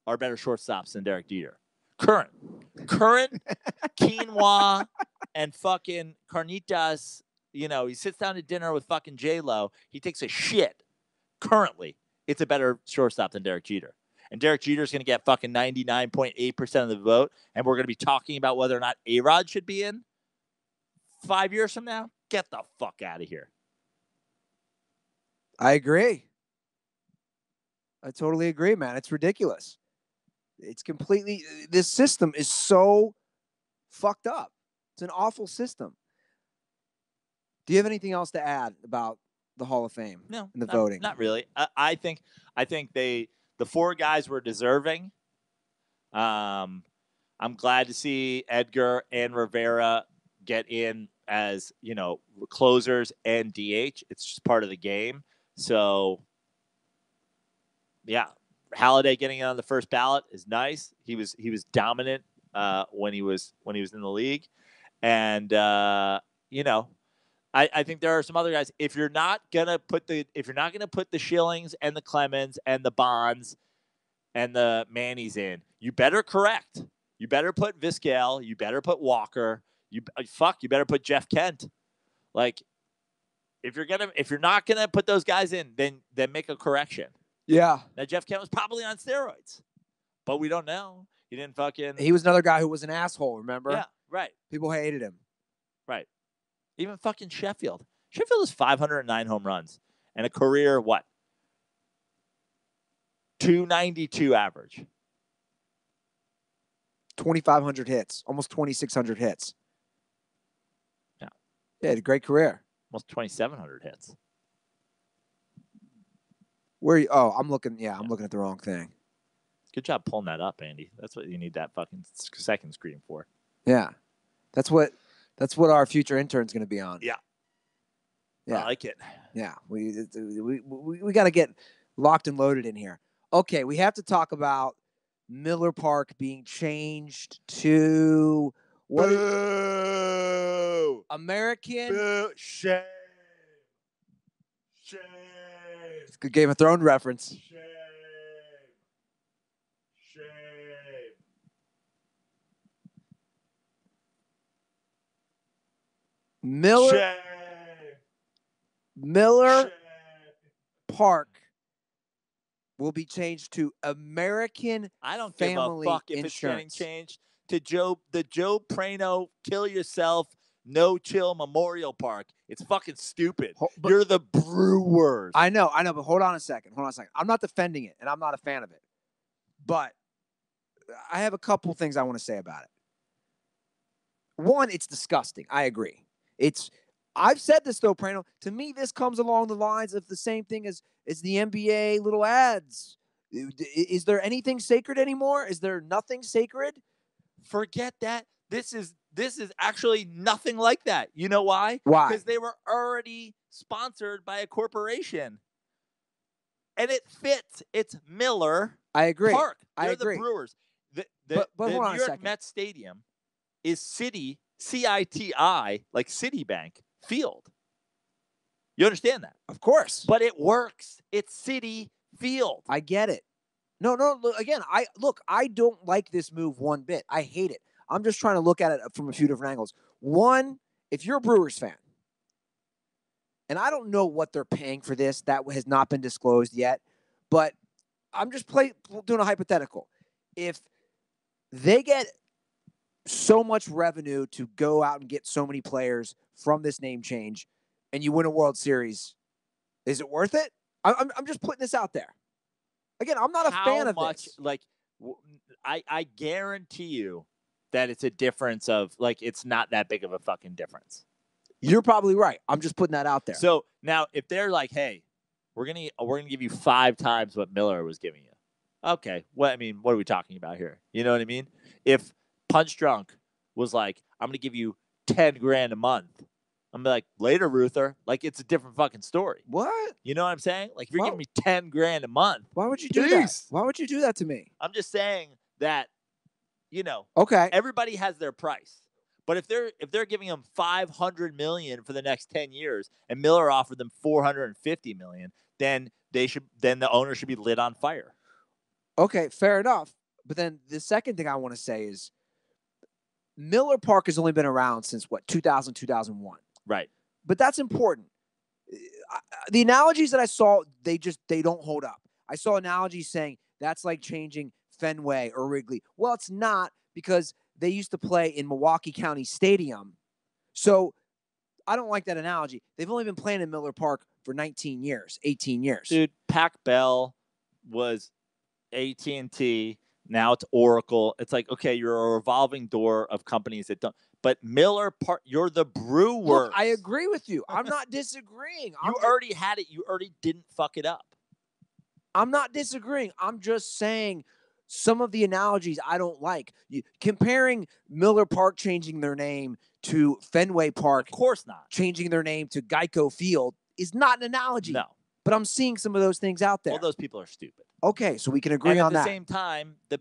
are better shortstops than Derek Jeter. Current quinoa and fucking carnitas. You know, he sits down to dinner with fucking J-Lo. He takes a shit. Currently, it's a better shortstop than Derek Jeter. And Derek Jeter's going to get fucking 99.8% of the vote. And we're going to be talking about whether or not A-Rod should be in 5 years from now. Get the fuck out of here. I agree. I totally agree, man. It's ridiculous. It's completely, this system is so fucked up. It's an awful system. Do you have anything else to add about the Hall of Fame? No, and the voting? Not really. I think the four guys were deserving. I'm glad to see Edgar and Rivera get in as, you know, closers and DH. It's just part of the game. So, yeah, Halladay getting on the first ballot is nice. He was dominant when he was in the league, and you know, I think there are some other guys. If you're not gonna put the Schillings and the Clemens and the Bonds and the Mannies in, you better correct. You better put Vizquel. You better put Walker. You better put Jeff Kent. Like, if you're not gonna put those guys in, then make a correction. Yeah. Now Jeff Kent was probably on steroids, but we don't know. He didn't fucking. He was another guy who was an asshole. Remember? Yeah. Right. People hated him. Right. Even fucking Sheffield. Sheffield has 509 home runs and a career, what? 292 average. 2,500 hits. Almost 2,600 hits. Yeah. Yeah, had a great career. Almost 2,700 hits. Where? I'm looking. Yeah, I'm looking at the wrong thing. Good job pulling that up, Andy. That's what you need that fucking second screen for. Yeah. That's what our future intern's going to be on. Yeah. Yeah. I like it. Yeah. We got to get locked and loaded in here. Okay, we have to talk about Miller Park being changed to what? Boo! American. Boo! Shame. Shame. It's a good Game of Thrones reference. Shame. Shame. Miller Park will be changed to American I don't Family give a fuck if Insurance. it's getting changed to the Joe Prano Kill Yourself No Chill Memorial Park. It's fucking stupid. You're the Brewers. I know, but hold on a second. I'm not defending it, and I'm not a fan of it. But I have a couple things I want to say about it. One, it's disgusting. I agree. I've said this though, Prano. To me, this comes along the lines of the same thing as the NBA little ads. Is there anything sacred anymore? Is there nothing sacred? Forget that. This is actually nothing like that. You know why? Why? Because they were already sponsored by a corporation. And it fits. It's Miller I agree. Park. I agree. The Brewers. The but hold New on a York second. Mets Stadium is Citi, C-I-T-I, like Citibank Field. You understand that? Of course. But it works. It's Citi Field. I get it. No. Again, I don't like this move one bit. I hate it. I'm just trying to look at it from a few different angles. One, if you're a Brewers fan, and I don't know what they're paying for this, that has not been disclosed yet, but I'm just doing a hypothetical. If they get so much revenue to go out and get so many players from this name change, and you win a World Series, is it worth it? I'm just putting this out there. Again, I'm not a fan of this. Like, I guarantee you that it's a difference of, like, it's not that big of a fucking difference. You're probably right. I'm just putting that out there. So now, if they're like, "Hey, we're gonna give you 5 times what Miller was giving you," okay. What are we talking about here? You know what I mean? If Punch Drunk was like, "I'm gonna give you $10,000 a month," I'm like, "Later, Ruther." Like, it's a different fucking story. What? You know what I'm saying? Like, if you're giving me $10,000 a month, why would you do that? Why would you do that to me? I'm just saying that, okay, everybody has their price. But if they're giving him $500 million for the next 10 years, and Miller offered them $450 million, then the owner should be lit on fire. Okay, fair enough. But then the second thing I want to say is Miller Park has only been around since 2000, 2001. Right. But that's important. The analogies that I saw, they don't hold up. I saw analogies saying that's like changing Fenway or Wrigley. Well, it's not, because they used to play in Milwaukee County Stadium. So I don't like that analogy. They've only been playing in Miller Park for 19 years, 18 years. Dude, Pac Bell was AT&T. Now it's Oracle. It's like, okay, you're a revolving door of companies that don't. But Miller Park, you're the Brewers. Look, I agree with you. I'm not disagreeing. You already had it. You already didn't fuck it up. I'm not disagreeing. I'm just saying some of the analogies I don't like. Comparing Miller Park changing their name to Fenway Park, of course not. Changing their name to Geico Field is not an analogy. No. But I'm seeing some of those things out there. Well, those people are stupid. Okay, so we can agree on that. At the same time, the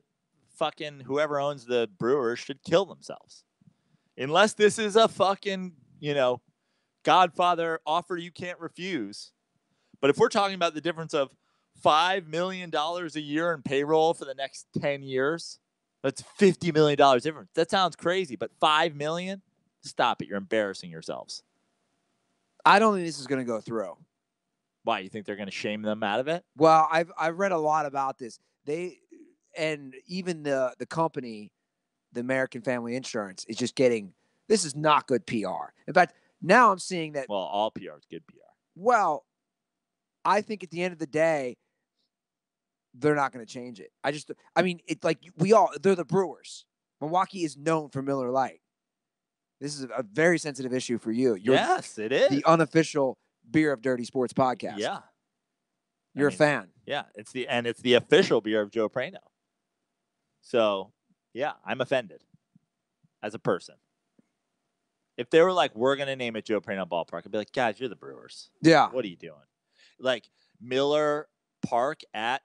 fucking whoever owns the Brewers should kill themselves. Unless this is a fucking, Godfather offer you can't refuse. But if we're talking about the difference of $5 million a year in payroll for the next 10 years, that's $50 million difference. That sounds crazy, but $5 million? Stop it. You're embarrassing yourselves. I don't think this is going to go through. Why? You think they're going to shame them out of it? Well, I've read a lot about this. And even the company, the American Family Insurance, is just getting, this is not good PR. In fact, now I'm seeing that. Well, all PR is good PR. Well, I think at the end of the day, they're not going to change it. It's like they're the Brewers. Milwaukee is known for Miller Lite. This is a very sensitive issue for you. Yes, it is. The unofficial Beer of Dirty Sports podcast. Yeah. You're a fan. Yeah, it's the official beer of Joe Prano. So, yeah, I'm offended as a person. If they were like, we're going to name it Joe Prano Ballpark, I'd be like, guys, you're the Brewers. Yeah. What are you doing? Like Miller Park at,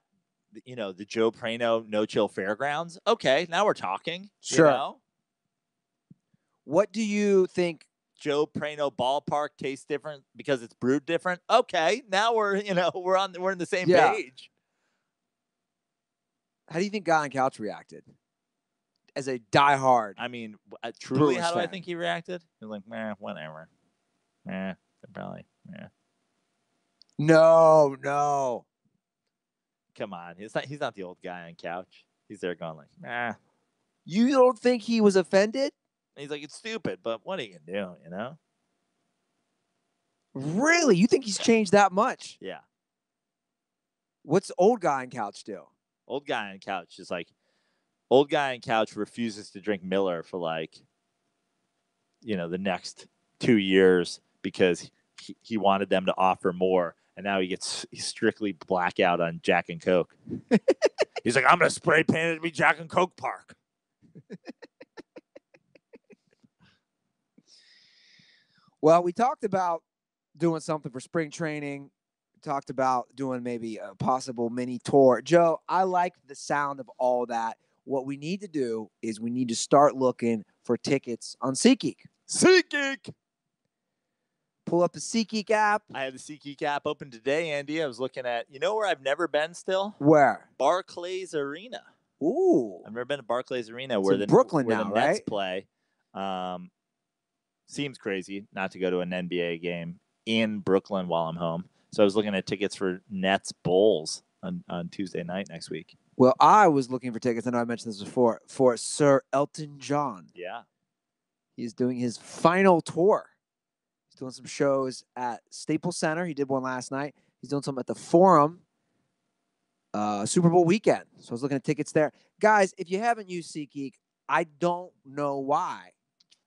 the Joe Prano No Chill Fairgrounds. Okay, now we're talking. Sure. What do you think? Joe Prano Ballpark tastes different because it's brewed different. Okay, now we're in the same page. How do you think Guy on Couch reacted as a diehard? I mean, truly, Brewers how do I fan? think he reacted? He's like, whatever. Probably. No. Come on, he's not the old guy on Couch. He's there going like, You don't think he was offended? He's like, it's stupid, but what are you gonna do? Really? You think he's changed that much? Yeah. What's old Guy on Couch do? Old guy on Couch is like, old guy on Couch refuses to drink Miller for the next 2 years because he wanted them to offer more, and now he's strictly blackout on Jack and Coke. He's like, I'm gonna spray paint it to be Jack and Coke Park. Well, we talked about doing something for spring training. We talked about doing maybe a possible mini tour. Joe, I like the sound of all that. What we need to do is we need to start looking for tickets on SeatGeek. SeatGeek! Pull up the SeatGeek app. I have the SeatGeek app open today, Andy. I was looking at, where I've never been still? Where? Barclays Arena. Ooh. I've never been to Barclays Arena where Brooklyn where now, the Nets right? play. Seems crazy not to go to an NBA game in Brooklyn while I'm home. So I was looking at tickets for Nets Bulls on Tuesday night next week. Well, I was looking for tickets. I know I mentioned this before, for Sir Elton John. Yeah. He's doing his final tour. He's doing some shows at Staples Center. He did one last night. He's doing some at the Forum Super Bowl weekend. So I was looking at tickets there. Guys, if you haven't used SeatGeek, I don't know why.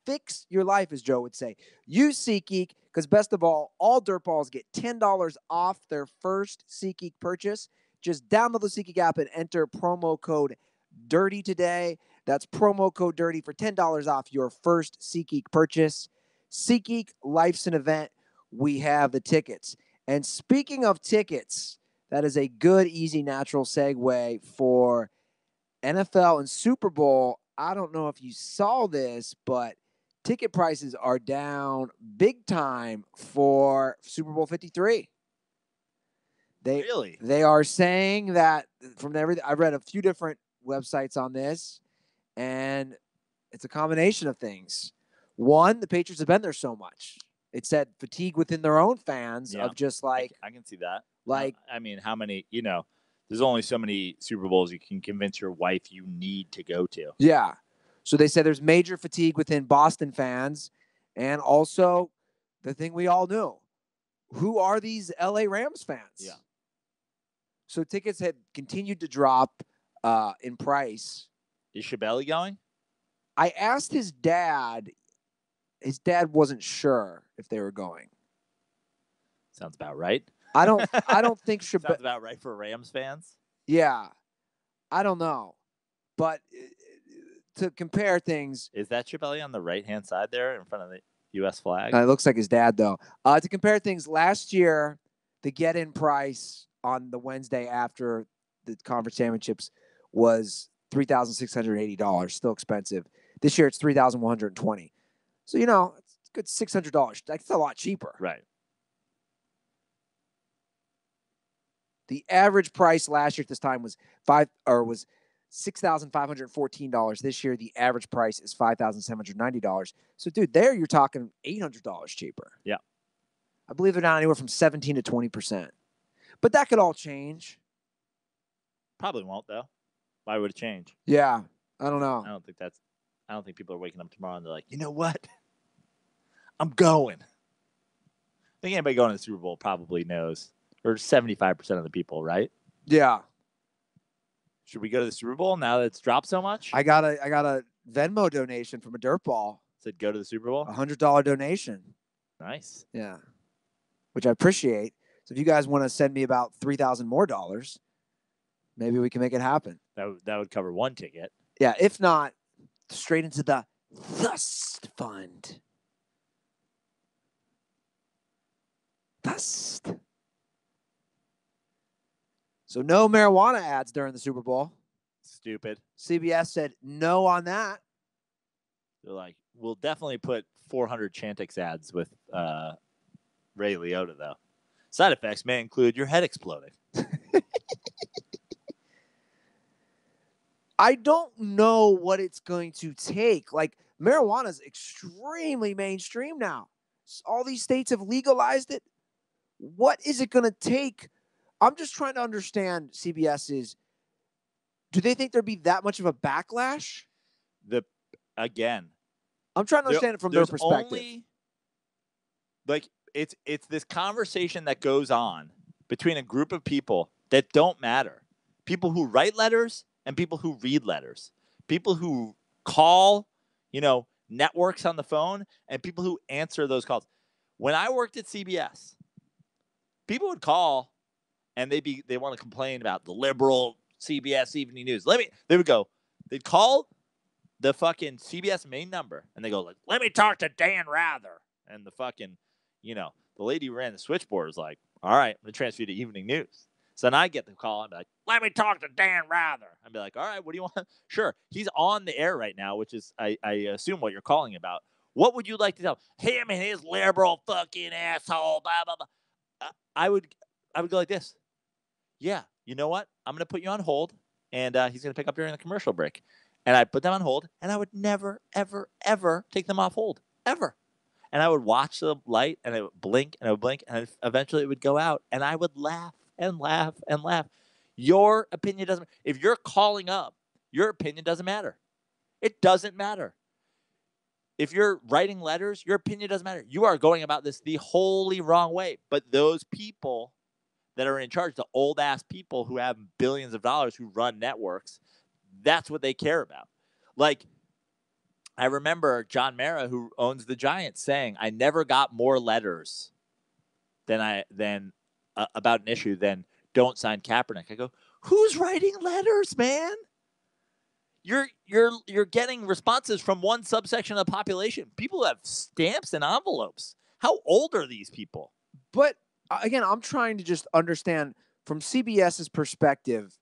Fix your life, as Joe would say. Use SeatGeek because, best of all DirtBalls get $10 off their first SeatGeek purchase. Just download the SeatGeek app and enter promo code DIRTY today. That's promo code DIRTY for $10 off your first SeatGeek purchase. SeatGeek, life's an event. We have the tickets. And speaking of tickets, that is a good, easy, natural segue for NFL and Super Bowl. I don't know if you saw this, but ticket prices are down big time for Super Bowl 53. Really? They are saying that from everything. I read a few different websites on this, and it's a combination of things. One, the Patriots have been there so much. It said fatigue within their own fans of just like I can see that. Like, I mean, how many? There's only so many Super Bowls you can convince your wife you need to go to. Yeah. So they said there's major fatigue within Boston fans, and also the thing we all knew: who are these LA Rams fans? Yeah. So tickets had continued to drop in price. Is Shabelli going? I asked his dad. His dad wasn't sure if they were going. Sounds about right. I don't think Sounds about right for Rams fans. Yeah. I don't know. But to compare things. Is that Shabelli on the right-hand side there in front of the U.S. flag? It looks like his dad, though. To compare things, last year, the get-in price on the Wednesday after the conference championships was $3,680. Still expensive. This year, it's $3,120. So, it's a good $600. That's a lot cheaper. Right. The average price last year at this time was $6,514. This year, the average price is $5,790. So, dude, there you're talking $800 cheaper. Yeah. I believe they're down anywhere from 17 to 20%. But that could all change. Probably won't, though. Why would it change? Yeah. I don't know. I don't think people are waking up tomorrow and they're like, you know what? I'm going. I think anybody going to the Super Bowl probably knows. Or 75% of the people, right? Yeah. Should we go to the Super Bowl now that it's dropped so much? I got a Venmo donation from a DirtBall. Said go to the Super Bowl? $100 donation. Nice. Yeah. Which I appreciate. So if you guys want to send me about $3,000 more, maybe we can make it happen. That would cover one ticket. Yeah. If not, straight into the Thust Fund. Thust. So no marijuana ads during the Super Bowl. Stupid. CBS said no on that. They're like, we'll definitely put 400 Chantix ads with Ray Liotta, though. Side effects may include your head exploding. I don't know what it's going to take. Like, marijuana is extremely mainstream now. All these states have legalized it. What is it going to take? I'm just trying to understand CBS's. Do they think there'd be that much of a backlash? I'm trying to understand it from their perspective. It's this conversation that goes on between a group of people that don't matter. People who write letters and people who read letters. People who call, networks on the phone and people who answer those calls. When I worked at CBS, people would call and they want to complain about the liberal CBS Evening News. They'd call the fucking CBS main number and they go like, let me talk to Dan Rather. And the fucking, the lady who ran the switchboard was like, all right, I'm going to transfer you to Evening News. So then I get the call and be like, let me talk to Dan Rather. I'd be like, all right, what do you want? Sure. He's on the air right now, which is, I assume what you're calling about. What would you like to tell him and his liberal fucking asshole, blah, blah, blah. I would go like this. Yeah, you know what? I'm going to put you on hold, and he's going to pick up during the commercial break. And I put them on hold, and I would never, ever, ever take them off hold, ever. And I would watch the light, and it would blink, and it would blink, and eventually it would go out, and I would laugh and laugh and laugh. Your opinion doesn't matter. If you're calling up, your opinion doesn't matter. It doesn't matter. If you're writing letters, your opinion doesn't matter. You are going about this the wholly wrong way. But those people that are in charge, the old-ass people who have billions of dollars who run networks, that's what they care about. Like, I remember John Mara, who owns the Giants, saying, I never got more letters than about an issue than don't sign Kaepernick. I go, who's writing letters, man? You're getting responses from one subsection of the population. People have stamps and envelopes. How old are these people? But again, I'm trying to just understand from CBS's perspective,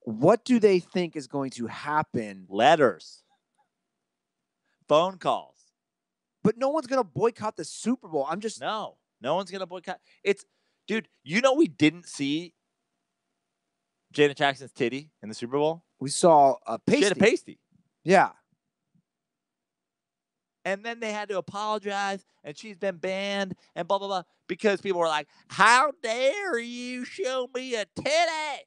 what do they think is going to happen? Letters. Phone calls. But no one's going to boycott the Super Bowl. No one's going to boycott. Dude, you know we didn't see Janet Jackson's titty in the Super Bowl? We saw a pasty. She had a pasty. Yeah. And then they had to apologize, and she's been banned, and blah, blah, blah, because people were like, how dare you show me a titty?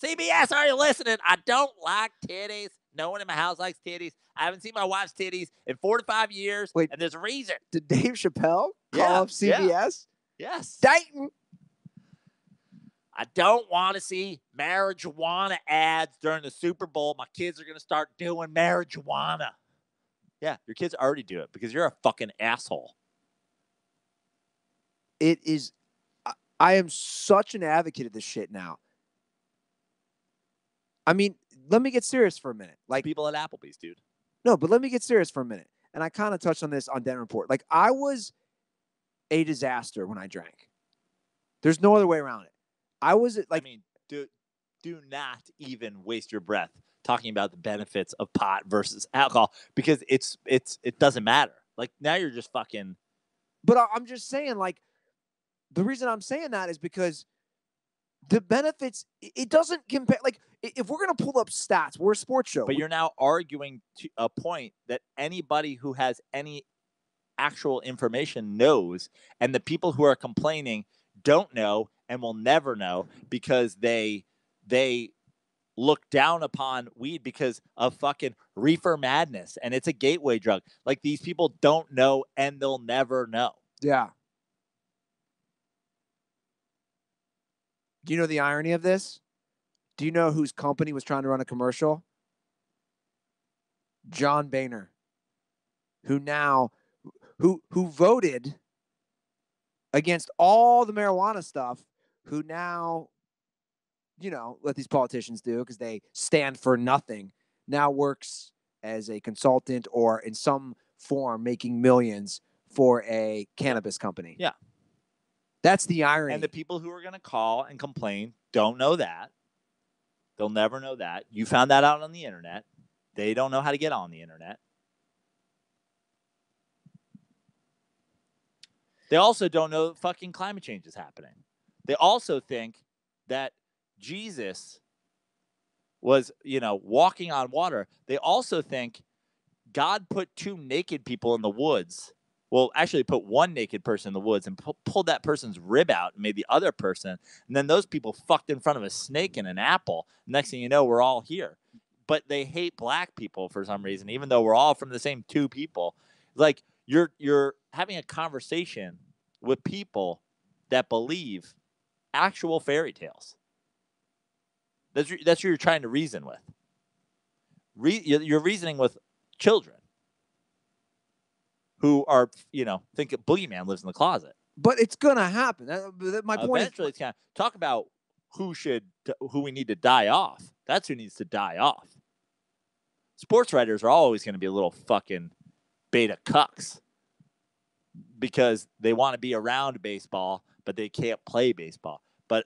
CBS, are you listening? I don't like titties. No one in my house likes titties. I haven't seen my wife's titties in 4 to 5 years, and there's a reason. Did Dave Chappelle call up CBS? Yes. Dayton. I don't want to see marijuana ads during the Super Bowl. My kids are going to start doing marijuana. Yeah, your kids already do it because you're a fucking asshole. It is. I am such an advocate of this shit now. I mean, let me get serious for a minute. Like people at Applebee's, dude. No, but let me get serious for a minute. And I kind of touched on this on Den Report. Like, I was a disaster when I drank. There's no other way around it. I was like, I mean, do not even waste your breath talking about the benefits of pot versus alcohol because it doesn't matter. Like now you're just fucking. But I'm just saying, like, the reason I'm saying that is because the benefits, it doesn't compare. Like, if we're going to pull up stats, we're a sports show. But you're now arguing to a point that anybody who has any actual information knows, and the people who are complaining don't know and will never know because they look down upon weed because of fucking reefer madness, and it's a gateway drug. Like, these people don't know and they'll never know. Yeah. Do you know the irony of this? Do you know whose company was trying to run a commercial? John Boehner, who voted against all the marijuana stuff, who now, let these politicians do because they stand for nothing, now works as a consultant or in some form making millions for a cannabis company. Yeah. That's the irony. And the people who are going to call and complain don't know that. They'll never know that. You found that out on the internet. They don't know how to get on the internet. They also don't know fucking climate change is happening. They also think that Jesus was, walking on water. They also think God put 2 naked people in the woods. Well, actually put 1 naked person in the woods and pulled that person's rib out and made the other person. And then those people fucked in front of a snake and an apple. Next thing you know, we're all here. But they hate black people for some reason, even though we're all from the same 2 people. Like, you're having a conversation with people that believe actual fairy tales. That's what you're trying to reason with. You're reasoning with children who are, think a boogeyman lives in the closet. But it's going to happen. My point Eventually, it's going to talk about who we need to die off. That's who needs to die off. Sports writers are always going to be a little fucking beta cucks because they want to be around baseball, but they can't play baseball. But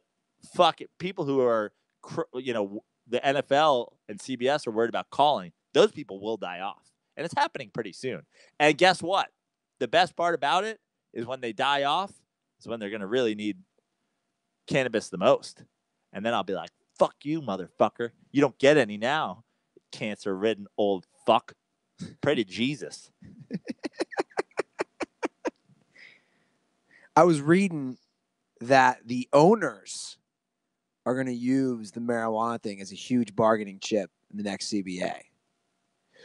fuck it, people who are, the NFL and CBS are worried about calling. Those people will die off. And it's happening pretty soon. And guess what? The best part about it is when they die off is when they're going to really need cannabis the most. And then I'll be like, fuck you, motherfucker. You don't get any now, cancer-ridden old fuck. Pray to Jesus. I was reading that the owners are going to use the marijuana thing as a huge bargaining chip in the next CBA.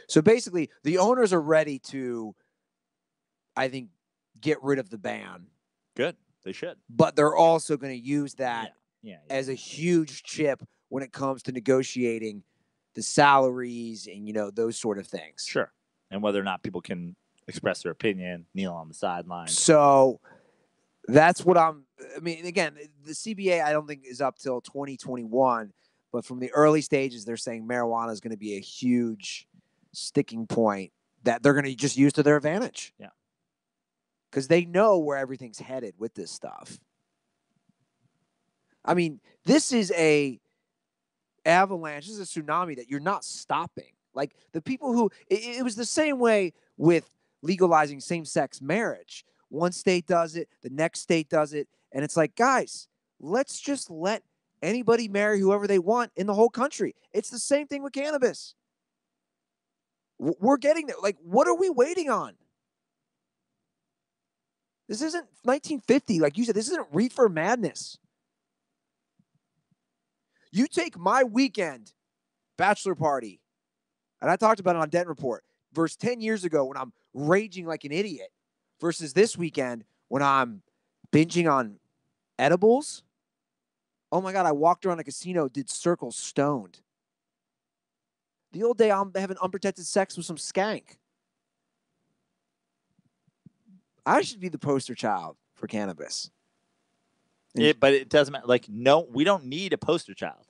So basically, the owners are ready to, I think, get rid of the ban. Good. They should. But they're also going to use that as a huge chip when it comes to negotiating the salaries and, those sort of things. Sure. And whether or not people can express their opinion, kneel on the sidelines. So that's what again, the CBA I don't think is up till 2021. But from the early stages, they're saying marijuana is going to be a huge sticking point that they're going to just use to their advantage. Yeah. Because they know where everything's headed with this stuff. I mean, this is a avalanche. This is a tsunami that you're not stopping. Like the people who it was the same way with legalizing same-sex marriage. One state does it, the next state does it, and it's like, guys, let's just let anybody marry whoever they want in the whole country. It's the same thing with cannabis. We're getting there. Like, what are we waiting on? This isn't 1950. Like you said, this isn't reefer madness. You take my weekend bachelor party, and I talked about it on Dent Report, versus 10 years ago when I'm raging like an idiot, versus this weekend when I'm binging on edibles. Oh my God, I walked around a casino, did circles stoned. The old day I'm having unprotected sex with some skank. I should be the poster child for cannabis. But it doesn't matter. Like, no, we don't need a poster child.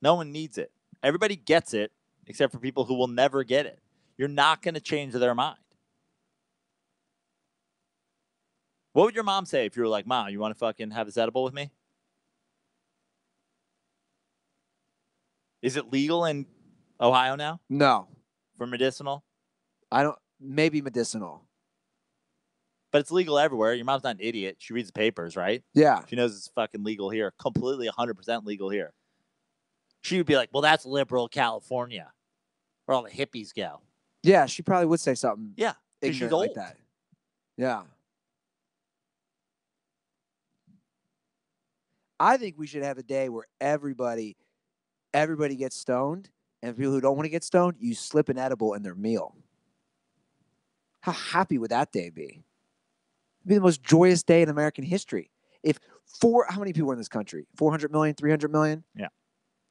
No one needs it. Everybody gets it, except for people who will never get it. You're not going to change their mind. What would your mom say if you were like, Mom, you want to fucking have this edible with me? Is it legal in Ohio now? No. For medicinal? Maybe medicinal. But it's legal everywhere. Your mom's not an idiot. She reads the papers, right? Yeah. She knows it's fucking legal here. Completely 100% legal here. She would be like, well, that's liberal California, where all the hippies go. Yeah, she probably would say something. Yeah, because she's old. Like that. Yeah. I think we should have a day where everybody gets stoned, and people who don't want to get stoned, you slip an edible in their meal. How happy would that day be? It'd be the most joyous day in American history. How many people are in this country? 400 million, 300 million? Yeah.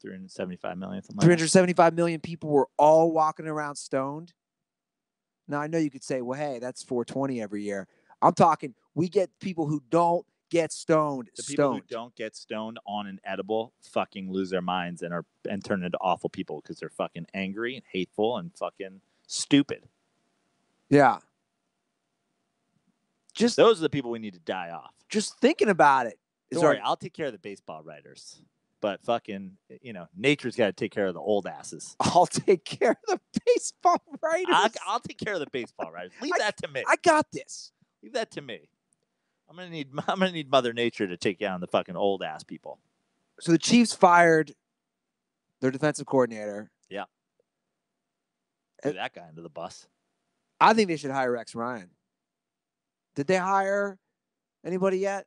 375 million. 375 million people were all walking around stoned. Now, I know you could say, well, hey, that's 420 every year. I'm talking, we get people who don't get stoned. The people who don't get stoned on an edible fucking lose their minds and turn into awful people because they're fucking angry and hateful and fucking stupid. Yeah. Those are the people we need to die off. Just thinking about it. Sorry, I'll take care of the baseball writers. But fucking, nature's got to take care of the old asses. I'll take care of the baseball writers. I'll take care of the baseball writers. Leave that to me. I got this. Leave that to me. I'm gonna need Mother Nature to take down the fucking old ass people. So the Chiefs fired their defensive coordinator. Yeah. Threw that guy under the bus. I think they should hire Rex Ryan. Did they hire anybody yet?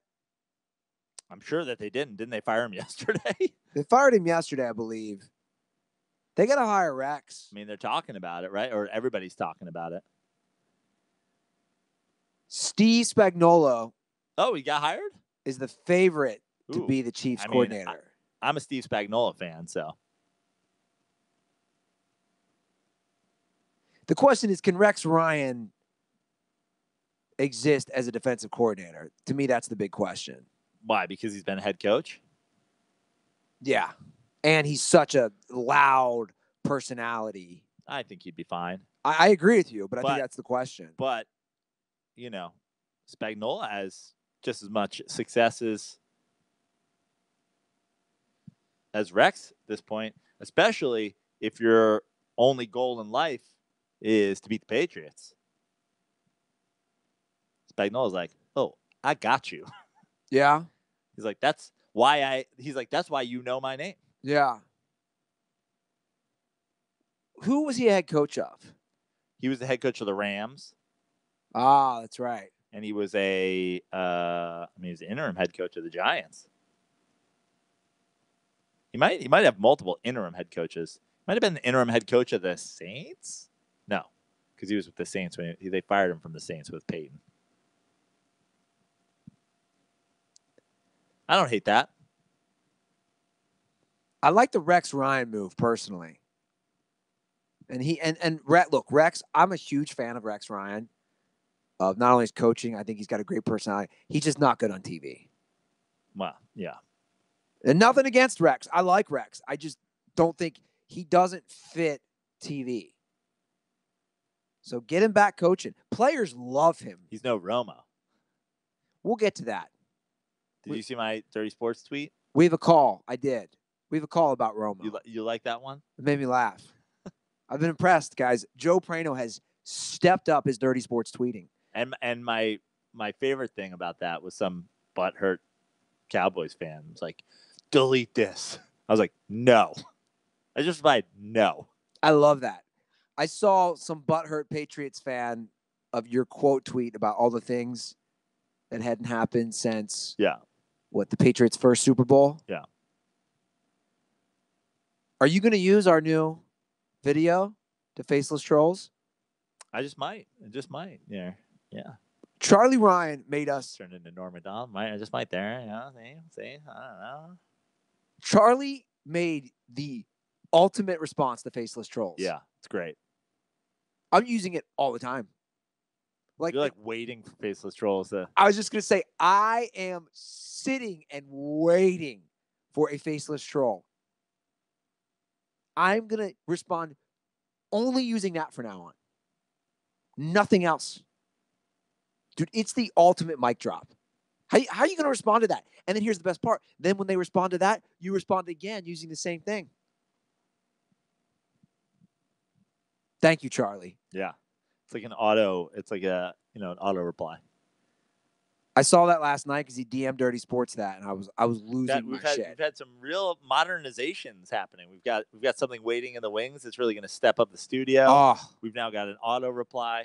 I'm sure that they didn't. Didn't they fire him yesterday? They fired him yesterday, I believe. They got to hire Rex. I mean, they're talking about it, right? Or everybody's talking about it. Steve Spagnuolo. Oh, he got hired? Is the favorite to be the Chiefs coordinator. I'm a Steve Spagnuolo fan, so. The question is, can Rex Ryan exist as a defensive coordinator? To me, that's the big question. Why? Because he's been a head coach? Yeah. And he's such a loud personality. I think he'd be fine. I agree with you, but I think that's the question. But, Spagnuolo has just as much success as Rex at this point, especially if your only goal in life is to beat the Patriots. Spagnuolo's like, oh, I got you. Yeah. He's like, that's why you know my name. Yeah. Who was he a head coach of? He was the head coach of the Rams. Ah, that's right. And he was he was the interim head coach of the Giants. He might have multiple interim head coaches. Might have been the interim head coach of the Saints. No, because he was with the Saints when they fired him from the Saints with Peyton. I don't hate that. I like the Rex Ryan move personally. And Rex, I'm a huge fan of Rex Ryan. Of not only his coaching, I think he's got a great personality. He's just not good on TV. Well, yeah. And nothing against Rex. I like Rex. I just don't think he doesn't fit TV. So get him back coaching. Players love him. He's no Romo. We'll get to that. Did you see my Dirty Sports tweet? We have a call. I did. We have a call about Romo. You like that one? It made me laugh. I've been impressed, guys. Joe Prano has stepped up his dirty sports tweeting. And my favorite thing about that was some butthurt Cowboys fan was like, delete this. I was like, no. I just replied, no. I love that. I saw some butthurt Patriots fan of your quote tweet about all the things that hadn't happened since the Patriots' first Super Bowl. Yeah. Are you going to use our new video to Faceless Trolls? I just might. Yeah. Charlie Ryan made us turn into Norm Macdonald. I just might there. Yeah. See. I don't know. Charlie made the ultimate response to Faceless Trolls. Yeah, it's great. I'm using it all the time. You're like waiting for Faceless Trolls to... I was just going to say, I am sitting and waiting for a Faceless Troll. I'm going to respond only using that from now on. Nothing else. Dude, it's the ultimate mic drop. How are you going to respond to that? And then here's the best part. Then when they respond to that, you respond again using the same thing. Thank you, Charlie. Yeah. It's like an auto reply. I saw that last night because he DM'd Dirty Sports that, and I was losing my shit. We've had some real modernizations happening. We've got something waiting in the wings that's really going to step up the studio. Oh. We've now got an auto reply.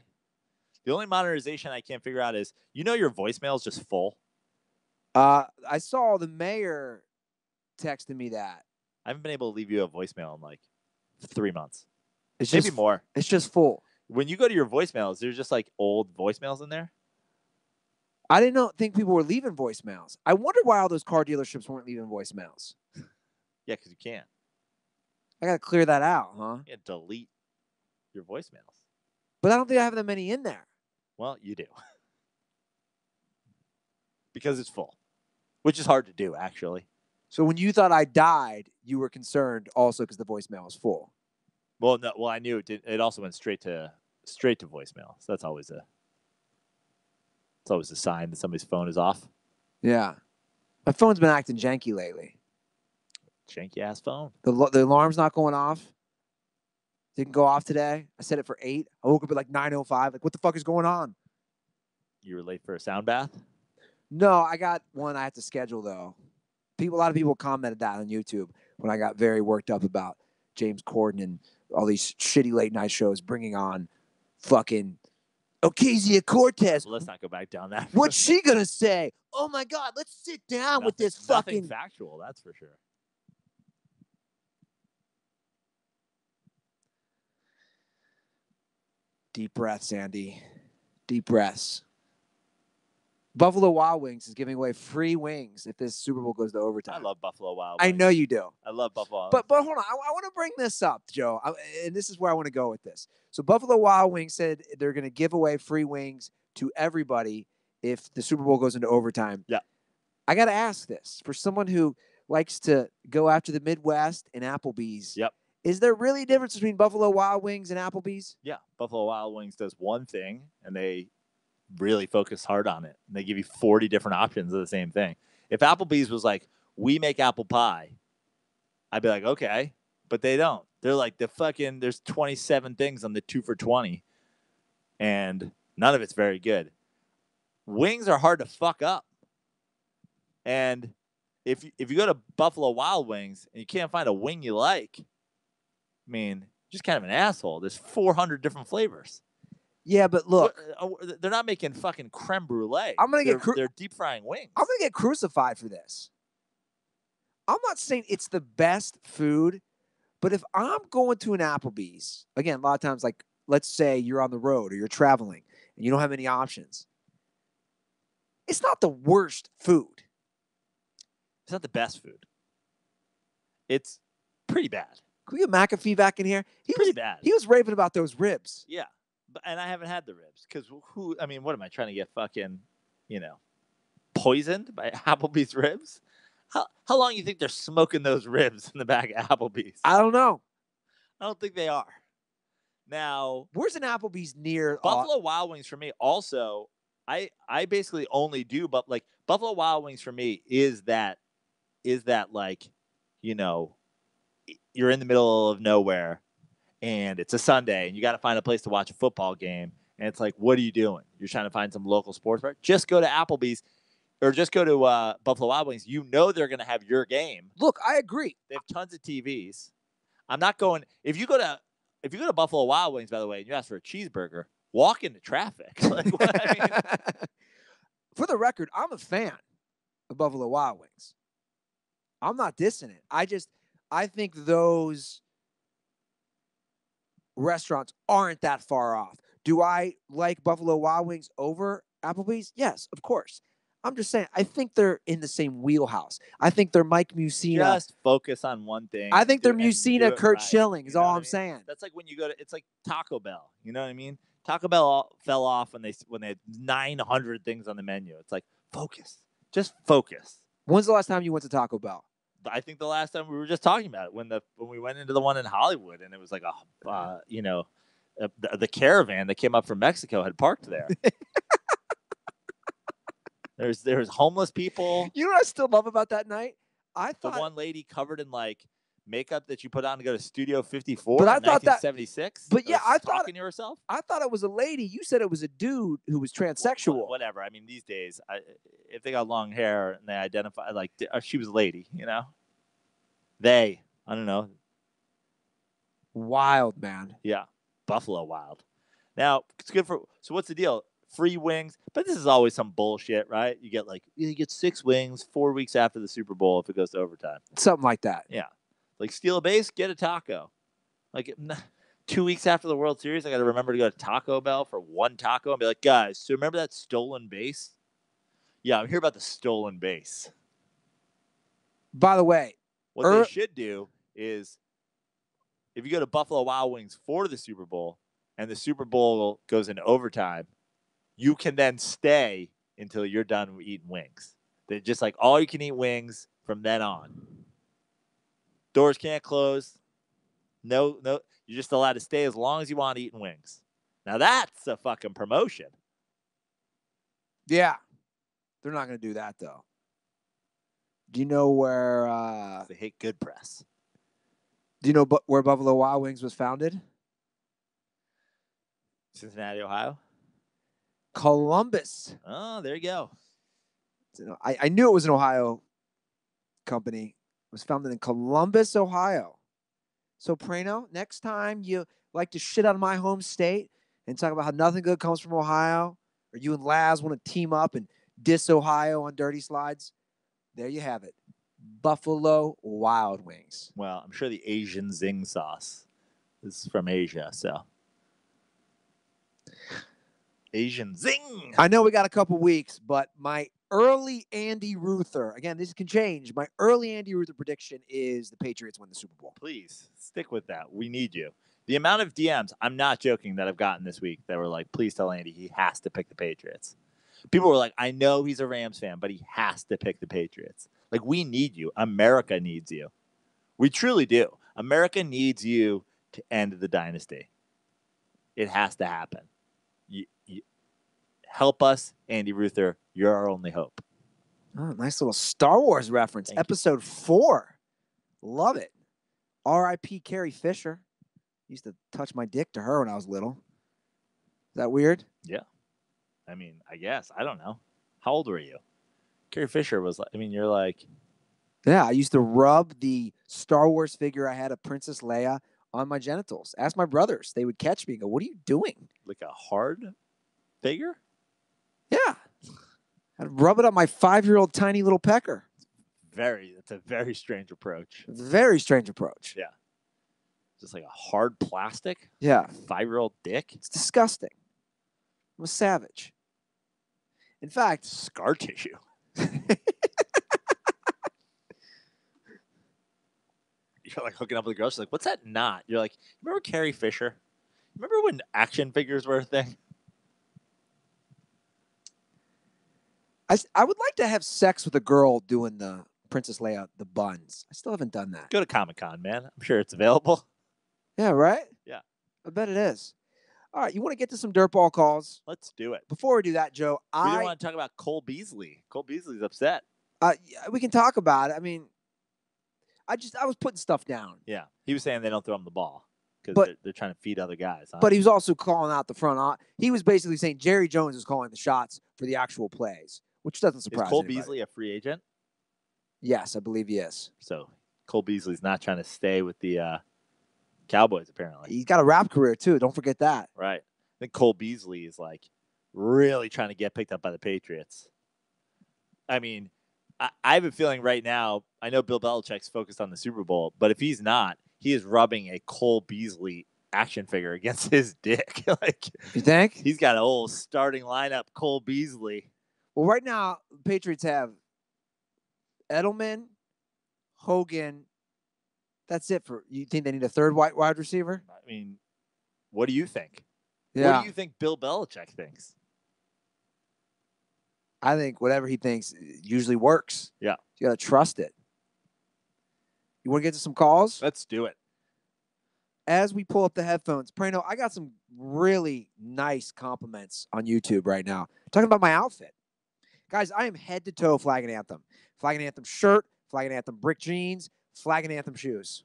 The only modernization I can't figure out is, your voicemail is just full. I saw the mayor texting me that. I haven't been able to leave you a voicemail in like 3 months. It's maybe just more. It's just full. When you go to your voicemails, there's just like old voicemails in there. I didn't think people were leaving voicemails. I wonder why all those car dealerships weren't leaving voicemails. Yeah, because you can't. I got to clear that out, huh? You can't delete your voicemails. But I don't think I have that many in there. Well, you do. Because it's full, which is hard to do, actually. So when you thought I died, you were concerned also because the voicemail was full. Well, no. Well, I knew it did. It also went straight to voicemail. So that's always a sign that somebody's phone is off. Yeah, my phone's been acting janky lately. Janky ass phone. The alarm's not going off. Didn't go off today. I set it for 8. I woke up at like 9:05. Like, what the fuck is going on? You were late for a sound bath? No, I got one I have to schedule though. A lot of people commented that on YouTube when I got very worked up about James Corden and all these shitty late night shows bringing on fucking Ocasio-Cortez. Well, let's not go back down that. What's she gonna say? Oh my God, let's sit down with this fucking... Nothing factual, that's for sure. Deep breaths, Andy. Deep breaths. Buffalo Wild Wings is giving away free wings if this Super Bowl goes to overtime. I love Buffalo Wild Wings. I know you do. I love Buffalo. But hold on. I want to bring this up, Joe. And this is where I want to go with this. So Buffalo Wild Wings said they're going to give away free wings to everybody if the Super Bowl goes into overtime. Yeah. I got to ask this. For someone who likes to go after the Midwest and Applebee's, yep. Is there really a difference between Buffalo Wild Wings and Applebee's? Yeah. Buffalo Wild Wings does one thing, and they really focus hard on it. And they give you 40 different options of the same thing. If Applebee's was like, we make apple pie, I'd be like, okay. But they don't. They're like, there's 27 things on the 2 for $20, and none of it's very good. Wings are hard to fuck up. And if you go to Buffalo Wild Wings and you can't find a wing you like, I mean, just kind of an asshole. There's 400 different flavors. Yeah, but look, they're not making fucking creme brulee. They're deep frying wings. I'm gonna get crucified for this. I'm not saying it's the best food, but if I'm going to an Applebee's, again, a lot of times, like let's say you're on the road or you're traveling and you don't have any options, it's not the worst food. It's not the best food. It's pretty bad. Can we get McAfee back in here? Pretty bad. He was raving about those ribs. Yeah. And I haven't had the ribs because what am I trying to get fucking, poisoned by Applebee's ribs? How long do you think they're smoking those ribs in the back of Applebee's? I don't know. I don't think they are. Now, where's an Applebee's near Buffalo Wild Wings for me? Also, I basically only do, but like Buffalo Wild Wings for me is that like, you're in the middle of nowhere. and it's a Sunday, and you got to find a place to watch a football game, and it's like, what are you doing? You're trying to find some local sports bar? Just go to Applebee's or just go to Buffalo Wild Wings. You know they're going to have your game. Look, I agree. They have tons of TVs. I'm not going – if you go to Buffalo Wild Wings, by the way, and you ask for a cheeseburger, walk into traffic. Like, what, I mean, for the record, I'm a fan of Buffalo Wild Wings. I'm not dissing it. I think those restaurants aren't that far off. Do I like Buffalo Wild Wings over Applebee's? Yes, of course. I'm just saying, I think they're in the same wheelhouse. I think they're Mike Mussina. Just focus on one thing. I think they're Mussina, Kurt right. Schilling is all I'm saying. That's like when you go to, it's like Taco Bell. You know what I mean? Taco Bell fell off when they had 900 things on the menu. It's like, focus. Just focus. When's the last time you went to Taco Bell? I think the last time we were just talking about it when we went into the one in Hollywood, and it was like the caravan that came up from Mexico had parked there. There's homeless people. You know what I still love about that night? I thought the one lady covered in like makeup that you put on to go to Studio 54. But I thought 1976. But yeah, I thought talking to herself. I thought it was a lady. You said it was a dude who was transsexual. Whatever. I mean, these days, if they got long hair and they identify like she was a lady, you know. I don't know. Wild, man. Yeah, Buffalo Wild. Now it's good for. So what's the deal? Free wings, but this is always some bullshit, right? You get 6 wings 4 weeks after the Super Bowl if it goes to overtime. Something like that. Yeah. Like steal a base, get a taco. Like 2 weeks after the World Series, I got to remember to go to Taco Bell for one taco and be like, guys, so remember that stolen base? Yeah, I'm here about the stolen base. By the way, what they should do is if you go to Buffalo Wild Wings for the Super Bowl and the Super Bowl goes into overtime, you can then stay until you're done eating wings. They're just like all you can eat wings from then on. Doors can't close. No, you're just allowed to stay as long as you want eating wings. Now that's a fucking promotion. Yeah. They're not going to do that, though. Do you know where... they hate good press. Do you know where Buffalo Wild Wings was founded? Cincinnati, Ohio? Columbus. Oh, there you go. I knew it was an Ohio company. It was founded in Columbus, Ohio. So, Prano, next time you like to shit on my home state and talk about how nothing good comes from Ohio, or you and Laz want to team up and diss Ohio on Dirty Slides, there you have it. Buffalo Wild Wings. Well, I'm sure the Asian zing sauce is from Asia, so... Asian zing. I know we got a couple weeks, but my early Andy Ruther, again, this can change. My early Andy Ruther prediction is the Patriots win the Super Bowl. Please stick with that. We need you. The amount of DMs, I'm not joking, that I've gotten this week that were like, please tell Andy he has to pick the Patriots. People were like, I know he's a Rams fan, but he has to pick the Patriots. Like, we need you. America needs you. We truly do. America needs you to end the dynasty. It has to happen. Help us, Andy Ruther. You're our only hope. Oh, nice little Star Wars reference. Thank Episode 4. Love it. R.I.P. Carrie Fisher. Used to touch my dick to her when I was little. Is that weird? Yeah. I mean, I guess. I don't know. How old were you? Carrie Fisher was like, you're like. Yeah, I used to rub the Star Wars figure I had of Princess Leia on my genitals. Ask my brothers. They would catch me and go, what are you doing? Like a hard figure? Yeah. I'd rub it on my 5-year-old tiny little pecker. It's a very strange approach. Very strange approach. Yeah. Just like a hard plastic? Yeah. 5-year-old dick? It's disgusting. I'm a savage. In fact, scar tissue. You're like hooking up with a girl. She's like, what's that knot? You're like, remember Carrie Fisher? Remember when action figures were a thing? I would like to have sex with a girl doing the Princess Leia, the buns. I still haven't done that. Go to Comic-Con, man. I'm sure it's available. Yeah, right? Yeah. I bet it is. All right, you want to get to some dirtball calls? Let's do it. Before we do that, Joe, we don't want to talk about Cole Beasley. Cole Beasley's upset. We can talk about it. I mean, I was putting stuff down. Yeah. He was saying they don't throw him the ball. because they're trying to feed other guys. Huh? But he was also calling out the front. He was basically saying Jerry Jones is calling the shots for the actual plays, which doesn't surprise Is Cole anybody. Beasley a free agent? Yes, I believe he is. So Cole Beasley's not trying to stay with the Cowboys, apparently. He's got a rap career, too. Don't forget that. Right. I think Cole Beasley is, like, really trying to get picked up by the Patriots. I mean, I have a feeling right now, I know Bill Belichick's focused on the Super Bowl, but if he's not, he is rubbing a Cole Beasley action figure against his dick. Like, you think? He's got an old starting lineup, Cole Beasley. Well, right now, the Patriots have Edelman, Hogan. That's it for you. Think they need a third wide receiver? I mean, what do you think? Yeah. What do you think Bill Belichick thinks? I think whatever he thinks usually works. Yeah. You got to trust it. You want to get to some calls? Let's do it. As we pull up the headphones, Prano, I got some really nice compliments on YouTube right now. Talking about my outfit. Guys, I am head to toe Flag and Anthem. Flag and Anthem shirt, Flag and Anthem brick jeans, Flag and Anthem shoes.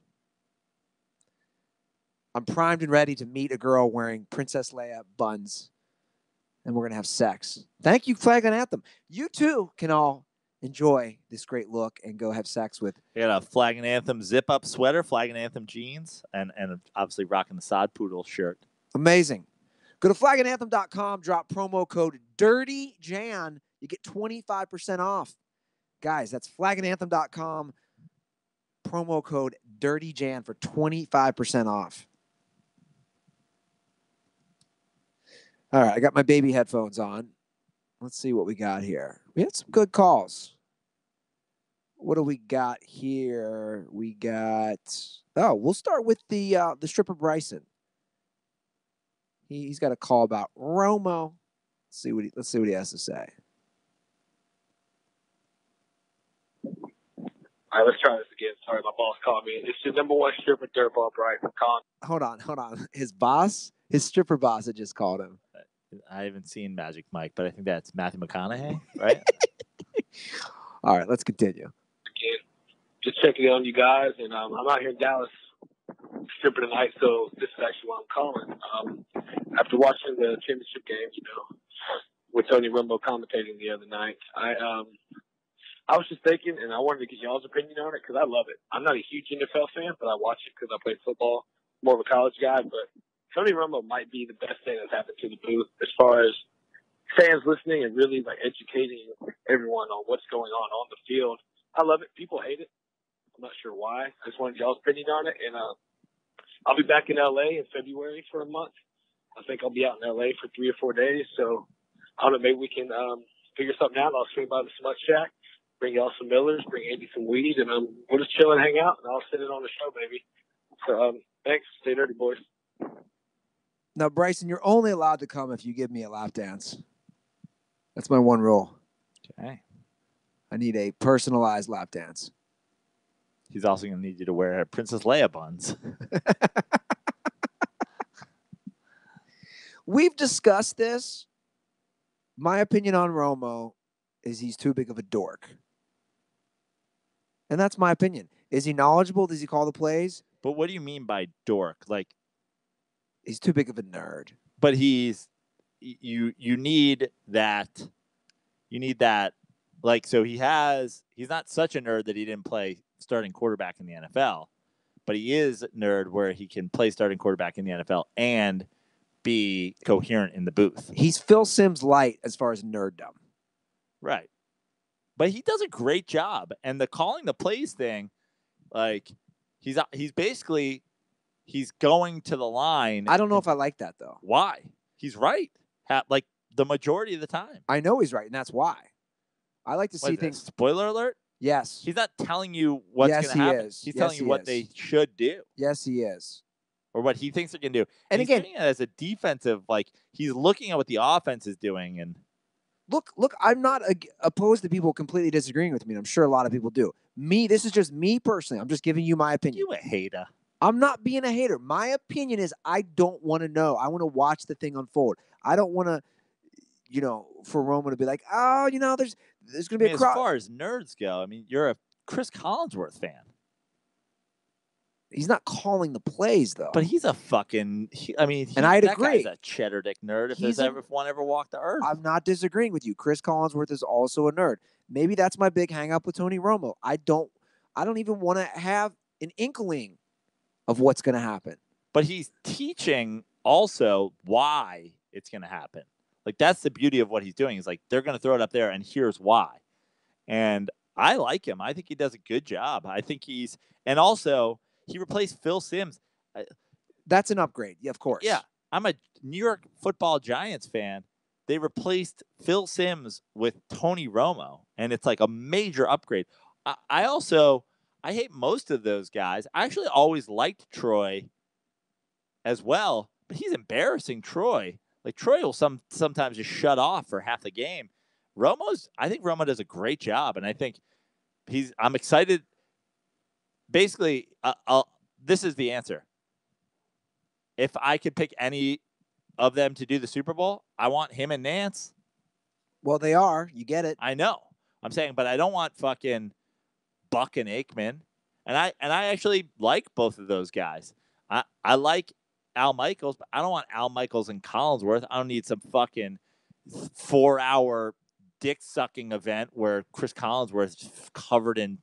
I'm primed and ready to meet a girl wearing Princess Leia buns. And we're going to have sex. Thank you, Flag and Anthem. You too can all enjoy this great look and go have sex with. We got a Flag and Anthem zip-up sweater, Flag and Anthem jeans, and obviously rocking the Sod Poodle shirt. Amazing. Go to flagandanthem.com, drop promo code DIRTYJAN. You get 25% off. Guys, that's flagandanthem.com, promo code DIRTYJAN for 25% off. All right, I got my baby headphones on. Let's see what we got here. We had some good calls. What do we got here? We got we'll start with the stripper Bryson. He's got a call about Romo. Let's see what he has to say. All right, let's try this again. Sorry, my boss called me. It's the number one stripper, DirtBall, Bryson. Hold on. His stripper boss had just called him. I haven't seen Magic Mike, but I think that's Matthew McConaughey, right? All right, let's continue. Again, just checking on you guys, and I'm out here in Dallas stripping tonight, so this is actually why I'm calling. After watching the championship game, with Tony Romo commentating the other night, I was just thinking, and I wanted to get y'all's opinion on it because I love it. I'm not a huge NFL fan, but I watch it because I played football. More of a college guy, but Tony Romo might be the best thing that's happened to the booth as far as fans listening and really like educating everyone on what's going on the field. I love it. People hate it. I'm not sure why. I just wanted y'all's opinion on it. And I'll be back in LA in February for a month. I think I'll be out in LA for 3 or 4 days. So I don't know, maybe we can figure something out. I'll swing by the Smut Shack, bring y'all some Millers, bring Andy some weed, and we'll just chill and hang out, and I'll sit in on the show, baby. So thanks. Stay dirty, boys. Now, Bryson, you're only allowed to come if you give me a lap dance. That's my one rule. Okay. I need a personalized lap dance. He's also going to need you to wear Princess Leia buns. We've discussed this. My opinion on Romo is he's too big of a dork. And that's my opinion. Is he knowledgeable? Does he call the plays? But what do you mean by dork? Like, he's too big of a nerd. But he's you need that. You need that. Like, so he's not such a nerd that he didn't play starting quarterback in the NFL, but he is a nerd where he can play starting quarterback in the NFL and be coherent in the booth. He's Phil Simms light as far as nerddom. Right. But he does a great job. And the calling the plays thing, like, he's basically going to the line. I don't know if I like that, though. Why? He's right. Like, the majority of the time. I know he's right, and that's why. I like to see things. Spoiler alert? Yes. He's not telling you what's going to happen. Is. He's telling you what they should do. Yes, he is. Or what he thinks they're going to do. And he's again, doing it as a defensive, like, he's looking at what the offense is doing. And Look, I'm not opposed to people completely disagreeing with me. I'm sure a lot of people do. This is just me personally. I'm just giving you my opinion. You a hater. I'm not being a hater. My opinion is I don't want to know. I want to watch the thing unfold. I don't want to, for Romo to be like, oh, there's going to be a as far as nerds go, I mean, you're a Chris Collinsworth fan. He's not calling the plays though. But he's a fucking. I'd that agree. guy's a cheddar dick nerd. If one ever walked the earth, I'm not disagreeing with you. Chris Collinsworth is also a nerd. Maybe that's my big hang up with Tony Romo. I don't even want to have an inkling of what's going to happen. But he's teaching also why it's going to happen. Like, that's the beauty of what he's doing. Is like, they're going to throw it up there, and here's why. And I like him. I think he does a good job. I think and also he replaced Phil Simms. That's an upgrade. Yeah, of course. Yeah. I'm a New York Football Giants fan. They replaced Phil Simms with Tony Romo, and it's like a major upgrade. I hate most of those guys. I actually always liked Troy as well, but he's embarrassing Troy. Like, Troy will sometimes just shut off for half the game. I think Romo does a great job, and I think I'm excited. Basically, this is the answer. If I could pick any of them to do the Super Bowl, I want him and Nance. Well, they are. You get it. I know. I'm saying, but I don't want fucking Buck and Aikman. And I actually like both of those guys. I like Al Michaels, but I don't want Al Michaels and Collinsworth. I don't need some fucking 4-hour dick-sucking event where Chris Collinsworth is covered in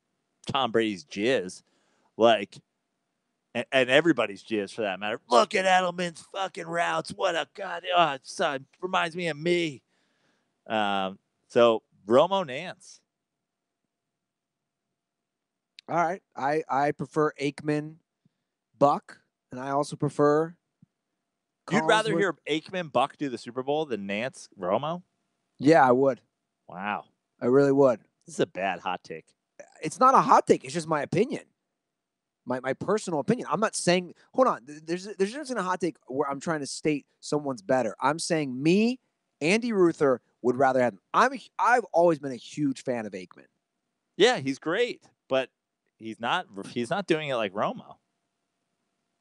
Tom Brady's jizz. Like, and everybody's jizz for that matter. Look at Edelman's fucking routes. What a god! Oh, son, reminds me of me. So Romo Nance. All right. I prefer Aikman, Buck, and I also prefer. You'd rather hear Aikman, Buck do the Super Bowl than Nance, Romo? Yeah, I would. Wow. I really would. This is a bad hot take. It's not a hot take. It's just my opinion. My personal opinion. I'm not saying, hold on. There's a difference in a hot take where I'm trying to state someone's better. I'm saying me, Andy Ruther, would rather have him. I've always been a huge fan of Aikman. Yeah, he's great, but he's not doing it like Romo.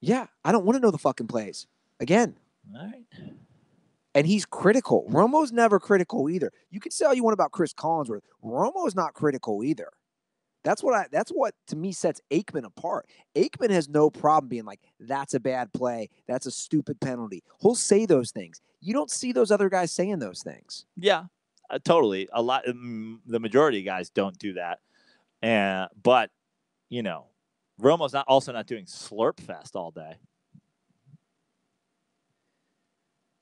Yeah, I don't want to know the fucking plays. Again. All right. And he's critical. Romo's never critical either. You can say all you want about Chris Collinsworth. Romo's not critical either. That's what to me sets Aikman apart. Aikman has no problem being like, that's a bad play. That's a stupid penalty. He'll say those things. You don't see those other guys saying those things. Yeah, totally. A lot. The majority of guys don't do that. But, Romo's also not doing slurp fest all day.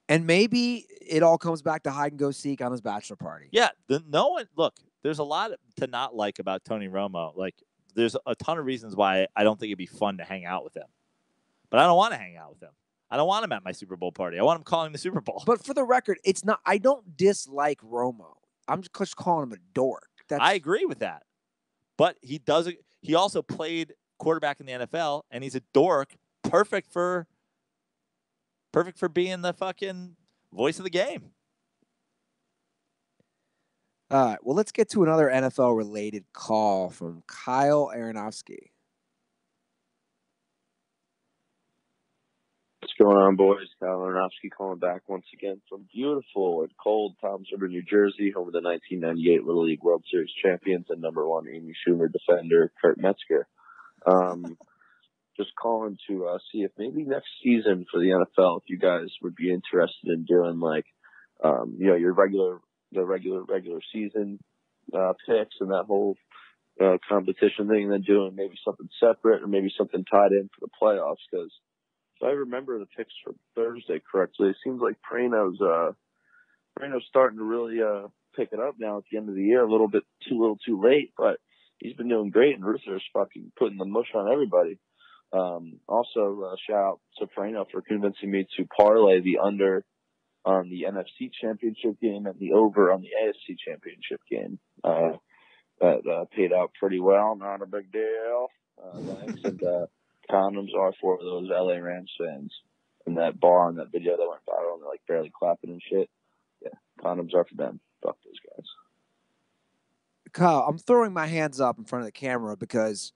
And maybe it all comes back to hide and go seek on his bachelor party. Yeah, there's a lot to not like about Tony Romo. Like, there's a ton of reasons why I don't think it'd be fun to hang out with him. But I don't want to hang out with him. I don't want him at my Super Bowl party. I want him calling the Super Bowl. But for the record, it's not. I don't dislike Romo. I'm just calling him a dork. I agree with that. But he also played quarterback in the NFL, and he's a dork. Perfect for being the fucking voice of the game. All right. Well, let's get to another NFL-related call from Kyle Aronofsky. What's going on, boys? Kyle Aronofsky calling back once again from beautiful and cold Toms River, New Jersey, home of the 1998 Little League World Series champions and #1 Amy Schumer defender Kurt Metzger. Just calling to see if maybe next season for the NFL, if you guys would be interested in doing your regular season picks and that whole competition thing, and then doing maybe something separate or maybe something tied in for the playoffs. Because if I remember the picks for Thursday correctly, it seems like Prano's starting to really pick it up now at the end of the year. A little too late, but he's been doing great, and Ruther's fucking putting the mush on everybody. Also, shout out to Prano for convincing me to parlay the under on the NFC Championship game and the over on the AFC Championship game. That paid out pretty well. Not a big deal. Thanks. And condoms are for those LA Rams fans. And that bar in that video that went viral, and they're like barely clapping and shit. Yeah, condoms are for them. Fuck those guys. Kyle, I'm throwing my hands up in front of the camera because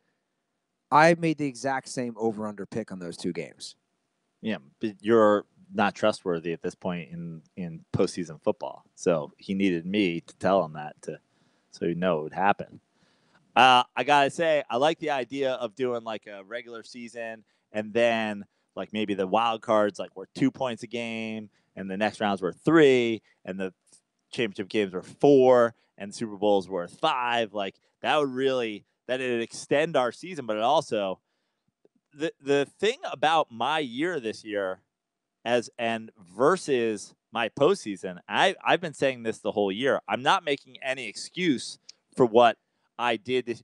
I made the exact same over-under pick on those two games. Yeah, but you're not trustworthy at this point in postseason football. So he needed me to tell him that so he'd know it would happen. I gotta say, I like the idea of doing like a regular season and then like maybe the wild cards like were 2 points a game, and the next rounds were 3, and the championship games were 4, and Super Bowls were 5. Like that it'd extend our season, but it also the thing about my year this year versus my postseason, I've been saying this the whole year. I'm not making any excuse for what I did.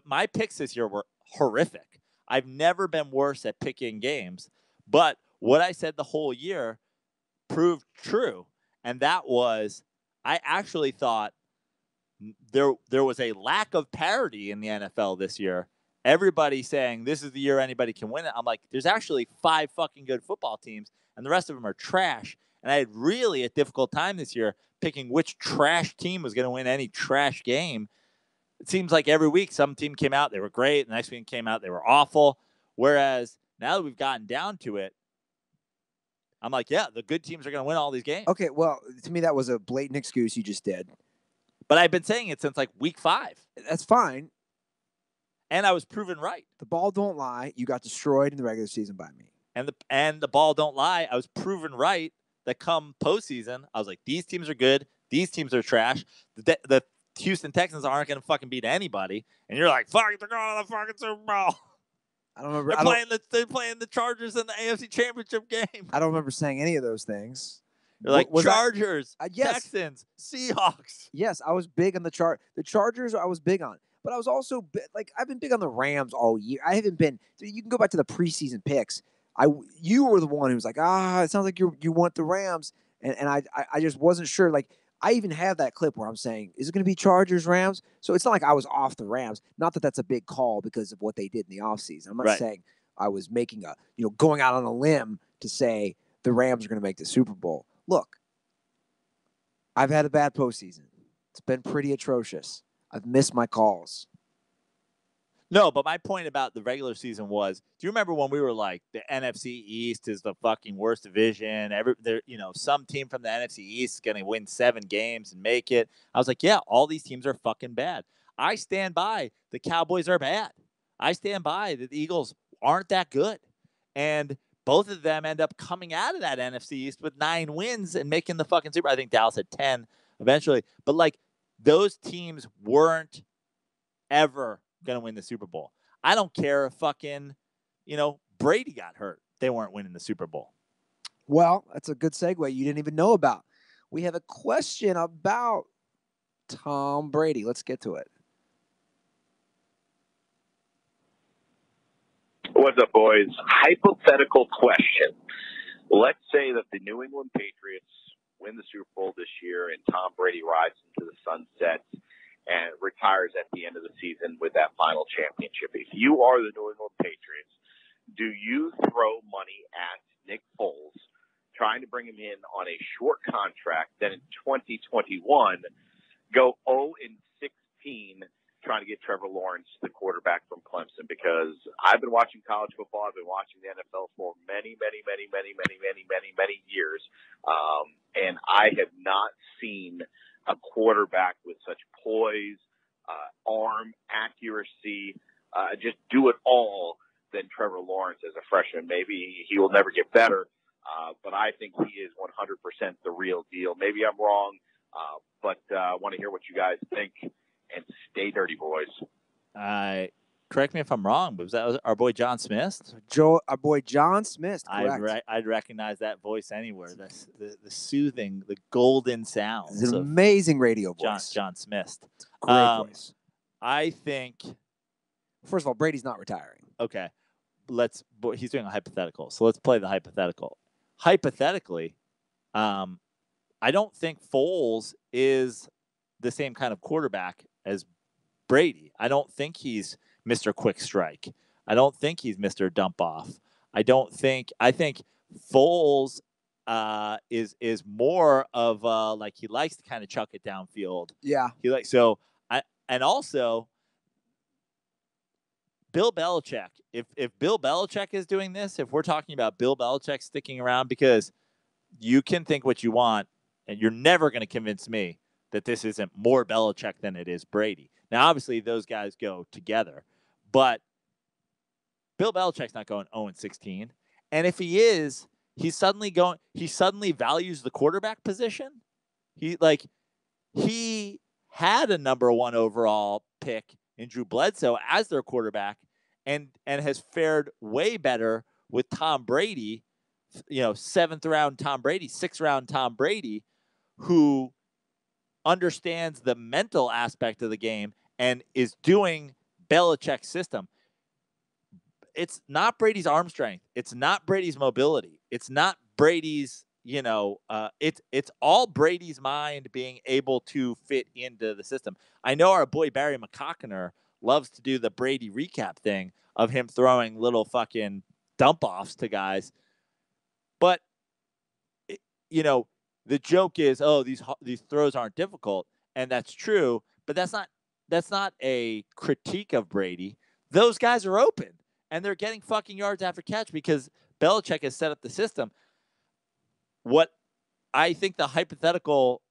My picks this year were horrific. I've never been worse at picking games, but what I said the whole year proved true, and that was I actually thought there was a lack of parity in the NFL this year. Everybody saying this is the year anybody can win it. I'm like, there's actually 5 fucking good football teams, and the rest of them are trash. And I had really a difficult time this year picking which trash team was going to win any trash game. It seems like every week some team came out, they were great. The next week came out, they were awful. Whereas now that we've gotten down to it, I'm like, yeah, the good teams are going to win all these games. Okay, well, to me that was a blatant excuse you just did. But I've been saying it since like week 5. That's fine. And I was proven right. The ball don't lie. You got destroyed in the regular season by me. And the ball don't lie. I was proven right that come postseason, I was like, these teams are good. These teams are trash. The Houston Texans aren't going to fucking beat anybody. And you're like, fuck, they're going to the fucking Super Bowl. I don't remember. They're playing the Chargers in the AFC Championship game. I don't remember saying any of those things. You're like, Chargers, yes. Texans, Seahawks. Yes, I was big on the Chargers. I was big on. But I was also I've been big on the Rams all year. I haven't been. You can go back to the preseason picks. You were the one who was like, it sounds like you want the Rams, and I just wasn't sure. Like I even have that clip where I'm saying, is it going to be Chargers Rams? So it's not like I was off the Rams. Not that that's a big call because of what they did in the offseason. I'm not saying I was making going out on a limb to say the Rams are going to make the Super Bowl. Look, I've had a bad postseason. It's been pretty atrocious. I've missed my calls. No, but my point about the regular season was, do you remember when we were like, the NFC East is the fucking worst division? Some team from the NFC East is going to win 7 games and make it. I was like, yeah, all these teams are fucking bad. I stand by the Cowboys are bad. I stand by that the Eagles aren't that good. And both of them end up coming out of that NFC East with 9 wins and making the fucking Super Bowl. I think Dallas had 10 eventually. But like, those teams weren't ever going to win the Super Bowl. I don't care if fucking, Brady got hurt. They weren't winning the Super Bowl. Well, that's a good segue you didn't even know about. We have a question about Tom Brady. Let's get to it. What's up, boys? Hypothetical question. Let's say that the New England Patriots win the Super Bowl this year and Tom Brady rides into the sunset and retires at the end of the season with that final championship. If you are the New England Patriots, do you throw money at Nick Foles, trying to bring him in on a short contract, then in 2021 go 0-16 trying to get Trevor Lawrence, the quarterback from Clemson? Because I've been watching college football. I've been watching the NFL for many years. And I have not seen a quarterback with such poise, arm accuracy, just do it all than Trevor Lawrence as a freshman. Maybe he will never get better, but I think he is 100% the real deal. Maybe I'm wrong, but I want to hear what you guys think. And stay dirty, boys. Correct me if I'm wrong, but was that our boy John Smith? Our boy John Smith, correct. I'd recognize that voice anywhere. The soothing, the golden sounds. It's an amazing radio voice. John Smith. Great voice. I think. First of all, Brady's not retiring. Okay. He's doing a hypothetical. So let's play the hypothetical. Hypothetically, I don't think Foles is the same kind of quarterback as Brady. I don't think he's Mr. Quick Strike. I don't think he's Mr. Dump Off. I think Foles is more of like he likes to kind of chuck it downfield. Yeah. And also Bill Belichick. If Bill Belichick is doing this, if we're talking about Bill Belichick sticking around, because you can think what you want and you're never going to convince me that this isn't more Belichick than it is Brady. Now, obviously, those guys go together, but Bill Belichick's not going 0-16. And if he is, he suddenly values the quarterback position. He had a number 1 overall pick in Drew Bledsoe as their quarterback and has fared way better with Tom Brady, 7th round Tom Brady, 6th round Tom Brady, who understands the mental aspect of the game and is doing Belichick's system. It's not Brady's arm strength. It's not Brady's mobility. It's not Brady's, it's all Brady's mind being able to fit into the system. I know our boy Barry McCockiner loves to do the Brady recap thing of him throwing little fucking dump offs to guys. But, the joke is, oh, these throws aren't difficult. And that's true. But that's not a critique of Brady. Those guys are open. And they're getting fucking yards after catch because Belichick has set up the system. What I think the hypothetical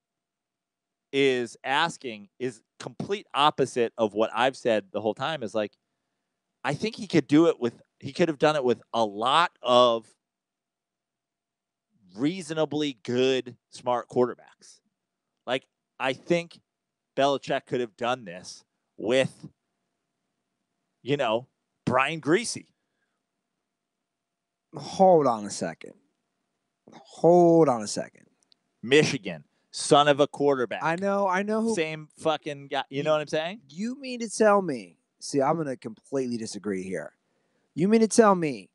is asking is complete opposite of what I've said the whole time. Is like, I think he could have done it with a lot of reasonably good, smart quarterbacks. Like, I think Belichick could have done this with, Brian Greasy. Hold on a second. Michigan, son of a quarterback. I know who. Same fucking guy. You know what I'm saying? You mean to tell me? See, I'm going to completely disagree here. You mean to tell me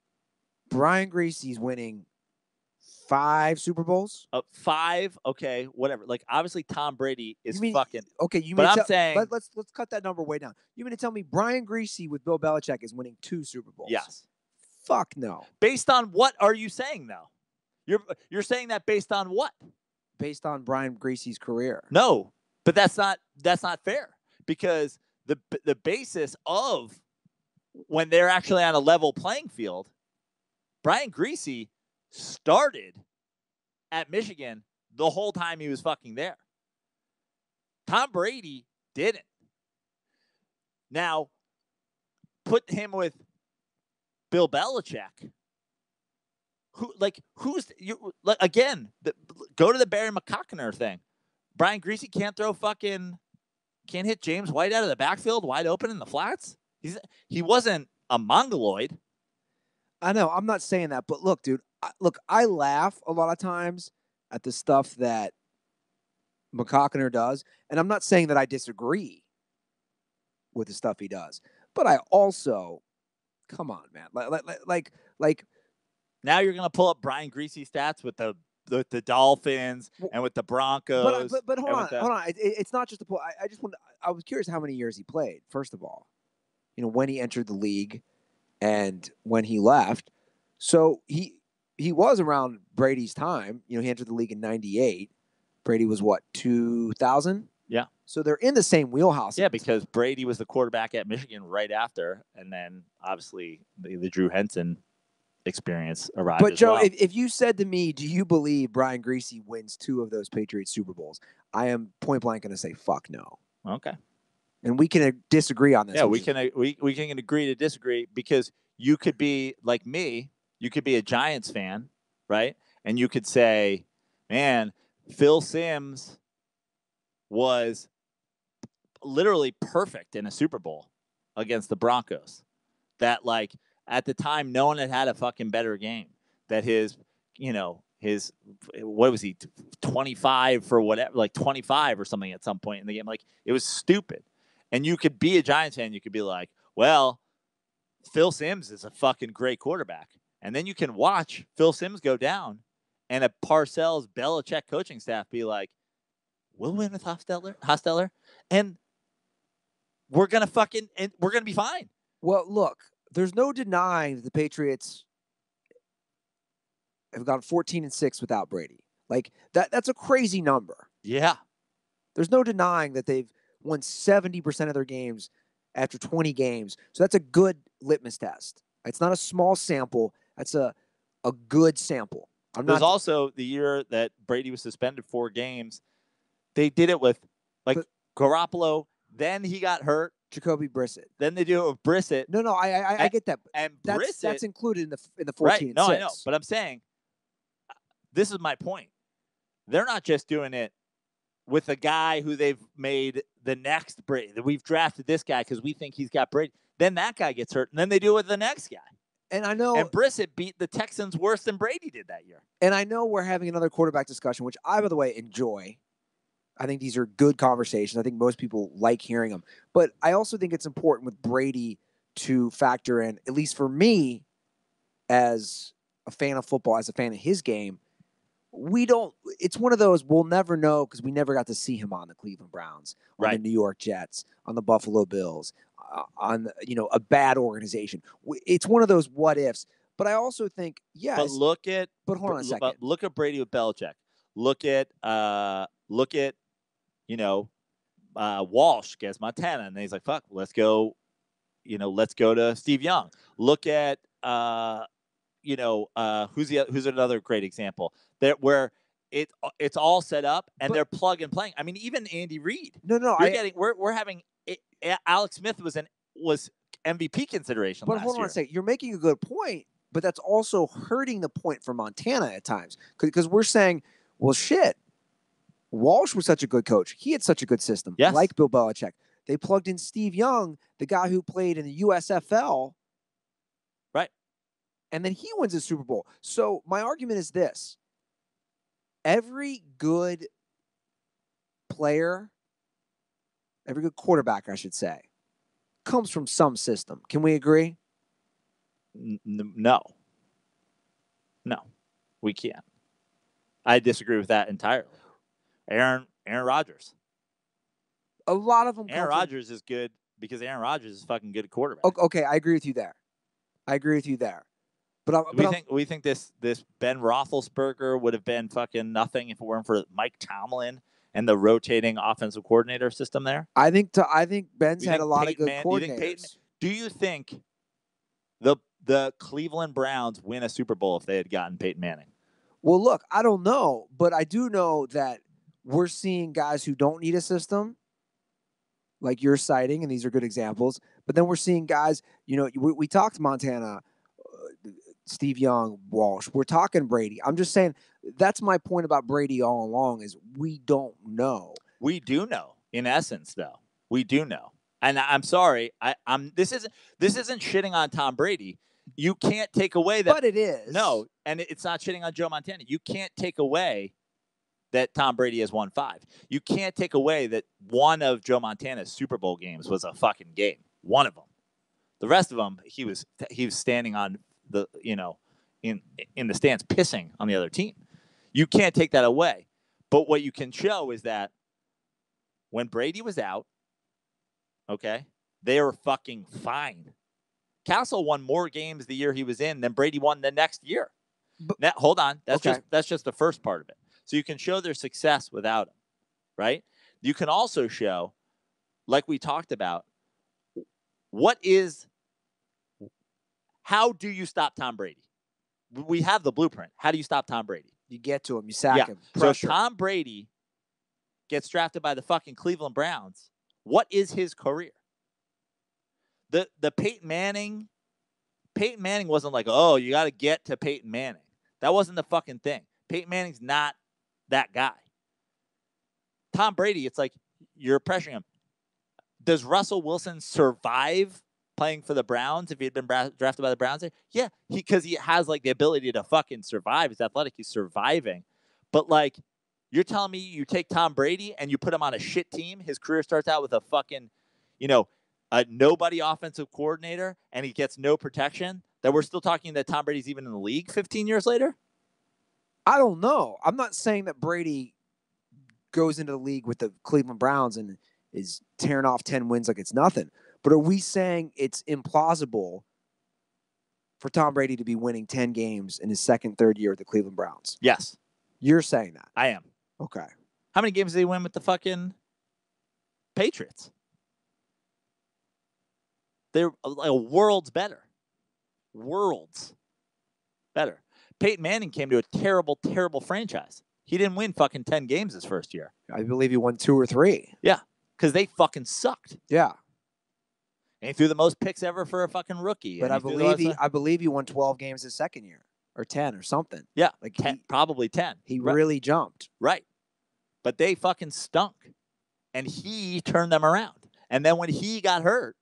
Brian Greasy's winning 5 Super Bowls? 5, okay, whatever. Like, obviously, Tom Brady is fucking. Okay, you mean. But I'm saying, let's cut that number way down. You mean to tell me Brian Greasy with Bill Belichick is winning 2 Super Bowls? Yes. Fuck no. Based on what are you saying though? You're saying that based on what? Based on Brian Greasy's career. No, but that's not fair because the basis of when they're actually on a level playing field, Brian Greasy started at Michigan the whole time he was fucking there. Tom Brady didn't. Now, put him with Bill Belichick. Go to the Barry McCockiner thing. Brian Greasy can't hit James White out of the backfield wide open in the flats. He wasn't a mongoloid. I know. I'm not saying that, but look, dude. I laugh a lot of times at the stuff that McCockiner does, and I'm not saying that I disagree with the stuff he does, but I also, come on, man, like. Now you're gonna pull up Brian Greasy stats with the Dolphins and with the Broncos. But hold on. It's not just the pull. I was curious how many years he played. First of all, when he entered the league and when he left. So he was around Brady's time. He entered the league in '98. Brady was what, 2000? Yeah. So they're in the same wheelhouse. Yeah, because Brady was the quarterback at Michigan right after, and then obviously the Drew Henson experience arrived. But Joe, well. if you said to me, do you believe Brian Greasy wins 2 of those Patriots Super Bowls? I am point blank going to say fuck no. Okay. And we can disagree on this. Yeah, we can agree to disagree because you could be like me. You could be a Giants fan, right? And you could say, man, Phil Simms was literally perfect in a Super Bowl against the Broncos. That, at the time, no one had a fucking better game. That his what was he, 25 for whatever, 25 or something at some point in the game. It was stupid. And you could be a Giants fan. You could be like, well, Phil Simms is a fucking great quarterback. And then you can watch Phil Simms go down and a Parcells Belichick coaching staff be like, we'll win with Hostetler. And we're going to be fine. Well, look, there's no denying that the Patriots have gone 14-6 without Brady. That's a crazy number. Yeah. There's no denying that they've won 70% of their games after 20 games. So that's a good litmus test. It's not a small sample. That's a good sample. There's also the year that Brady was suspended 4 games. They did it with Like Garoppolo, then he got hurt. Jacoby Brissett. Then they do it with Brissett. No, I get that. And that's included in the 14 right. and No, 6. I know. But I'm saying, this is my point. They're not just doing it with a guy who they've made the next Brady. We've drafted this guy because we think he's got Brady. Then that guy gets hurt, and then they do it with the next guy. And I know. And Brissett beat the Texans worse than Brady did that year. And I know we're having another quarterback discussion, which I, by the way, enjoy. I think these are good conversations. I think most people like hearing them. But I also think it's important with Brady to factor in, at least for me, as a fan of football, as a fan of his game, it's one of those we'll never know because we never got to see him on the Cleveland Browns, on the New York Jets, on the Buffalo Bills, on a bad organization. It's one of those what ifs. But I also think, yes. But hold on a second. Look at Brady with Belichick. Look at Walsh gets Montana, and then he's like, "Fuck, let's go to Steve Young." Look at who's another great example where it's all set up and they're plug and playing. I mean, even Andy Reid. We're having Alex Smith was MVP consideration. But hold on a second, you're making a good point, but that's also hurting the point for Montana at times because we're saying, well, shit. Walsh was such a good coach. He had such a good system, like Bill Belichick. They plugged in Steve Young, the guy who played in the USFL. Right. And then he wins a Super Bowl. So my argument is this. Every good player, every good quarterback, I should say, comes from some system. Can we agree? No, we can't. I disagree with that entirely. Aaron Rodgers. A lot of them. Aaron Rodgers is good because Aaron Rodgers is fucking good at quarterback. Okay, I agree with you there. But we think this Ben Roethlisberger would have been fucking nothing if it weren't for Mike Tomlin and the rotating offensive coordinator system there. I think Ben's had a lot of good coordinators. Do you think the Cleveland Browns win a Super Bowl if they had gotten Peyton Manning? Well, look, I don't know, but I do know that we're seeing guys who don't need a system, like you're citing, and these are good examples. But then we're seeing guys, we talked Montana, Steve Young, Walsh. We're talking Brady. I'm just saying that's my point about Brady all along is we don't know. We do know, in essence, though. We do know. And I'm sorry, this isn't shitting on Tom Brady. You can't take away that. But it is. No, and it's not shitting on Joe Montana. You can't take away that Tom Brady has won 5. You can't take away that one of Joe Montana's Super Bowl games was a fucking game. One of them. The rest of them, he was standing on the in the stands pissing on the other team. You can't take that away. But what you can show is that when Brady was out, okay, they were fucking fine. Castle won more games the year he was in than Brady won the next year. Now, hold on. That's just the first part of it. So you can show their success without him, right? You can also show, like we talked about, how do you stop Tom Brady? We have the blueprint. How do you stop Tom Brady? You get to him. You sack him. Pressure. So Tom Brady gets drafted by the fucking Cleveland Browns. What is his career? The Peyton Manning wasn't like, oh, you got to get to Peyton Manning. That wasn't the fucking thing. Peyton Manning's not that guy. Tom Brady, it's like you're pressuring him. Does Russell Wilson survive playing for the Browns if he had been drafted by the Browns? Yeah, because he has like the ability to fucking survive. He's athletic. He's surviving. But like, you're telling me you take Tom Brady and you put him on a shit team. His career starts out with a fucking, a nobody offensive coordinator, and he gets no protection. That we're still talking that Tom Brady's even in the league 15 years later? I don't know. I'm not saying that Brady goes into the league with the Cleveland Browns and is tearing off 10 wins like it's nothing. But are we saying it's implausible for Tom Brady to be winning 10 games in his second, third year with the Cleveland Browns? Yes. You're saying that? I am. Okay. How many games did he win with the fucking Patriots? They're worlds better. Worlds better. Peyton Manning came to a terrible, terrible franchise. He didn't win fucking 10 games his first year. I believe he won 2 or 3. Yeah, because they fucking sucked. Yeah. And he threw the most picks ever for a fucking rookie. But and I believe he won 12 games his second year, or 10 or something. Yeah, like 10, probably 10. He really jumped. Right. But they fucking stunk. And he turned them around. And then when he got hurt,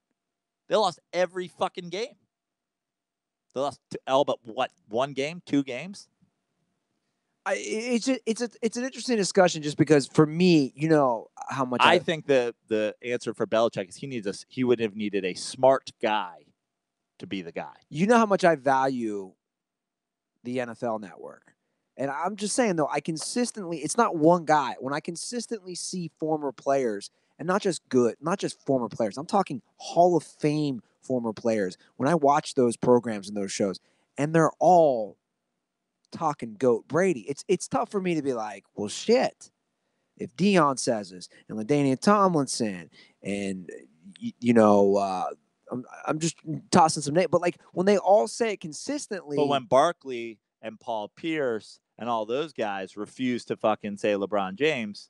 they lost every fucking game. They lost all but what, 1 game, 2 games? It's an interesting discussion just because for me, you know how much I think the answer for Belichick is he would have needed a smart guy to be the guy. You know how much I value the NFL Network. And I'm just saying, though, it's not one guy. When I consistently see former players, and not just former players, I'm talking Hall of Fame former players, when I watch those programs and those shows, and they're all talking GOAT Brady, it's tough for me to be like, well, shit. If Deion says this, and LaDainian Tomlinson, and, I'm just tossing some names, but like when they all say it consistently. But when Barkley and Paul Pierce and all those guys refuse to fucking say LeBron James,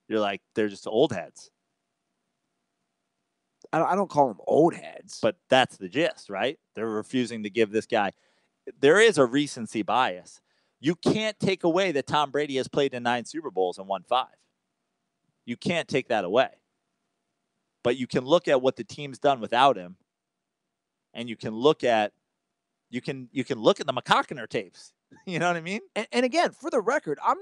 you're like, they're just old heads. I don't call them old heads. But that's the gist, right? They're refusing to give this guy. There is a recency bias. You can't take away that Tom Brady has played in 9 Super Bowls and won 5. You can't take that away. But you can look at what the team's done without him, and you can look at the McCockiner tapes. You know what I mean? And again, for the record, I'm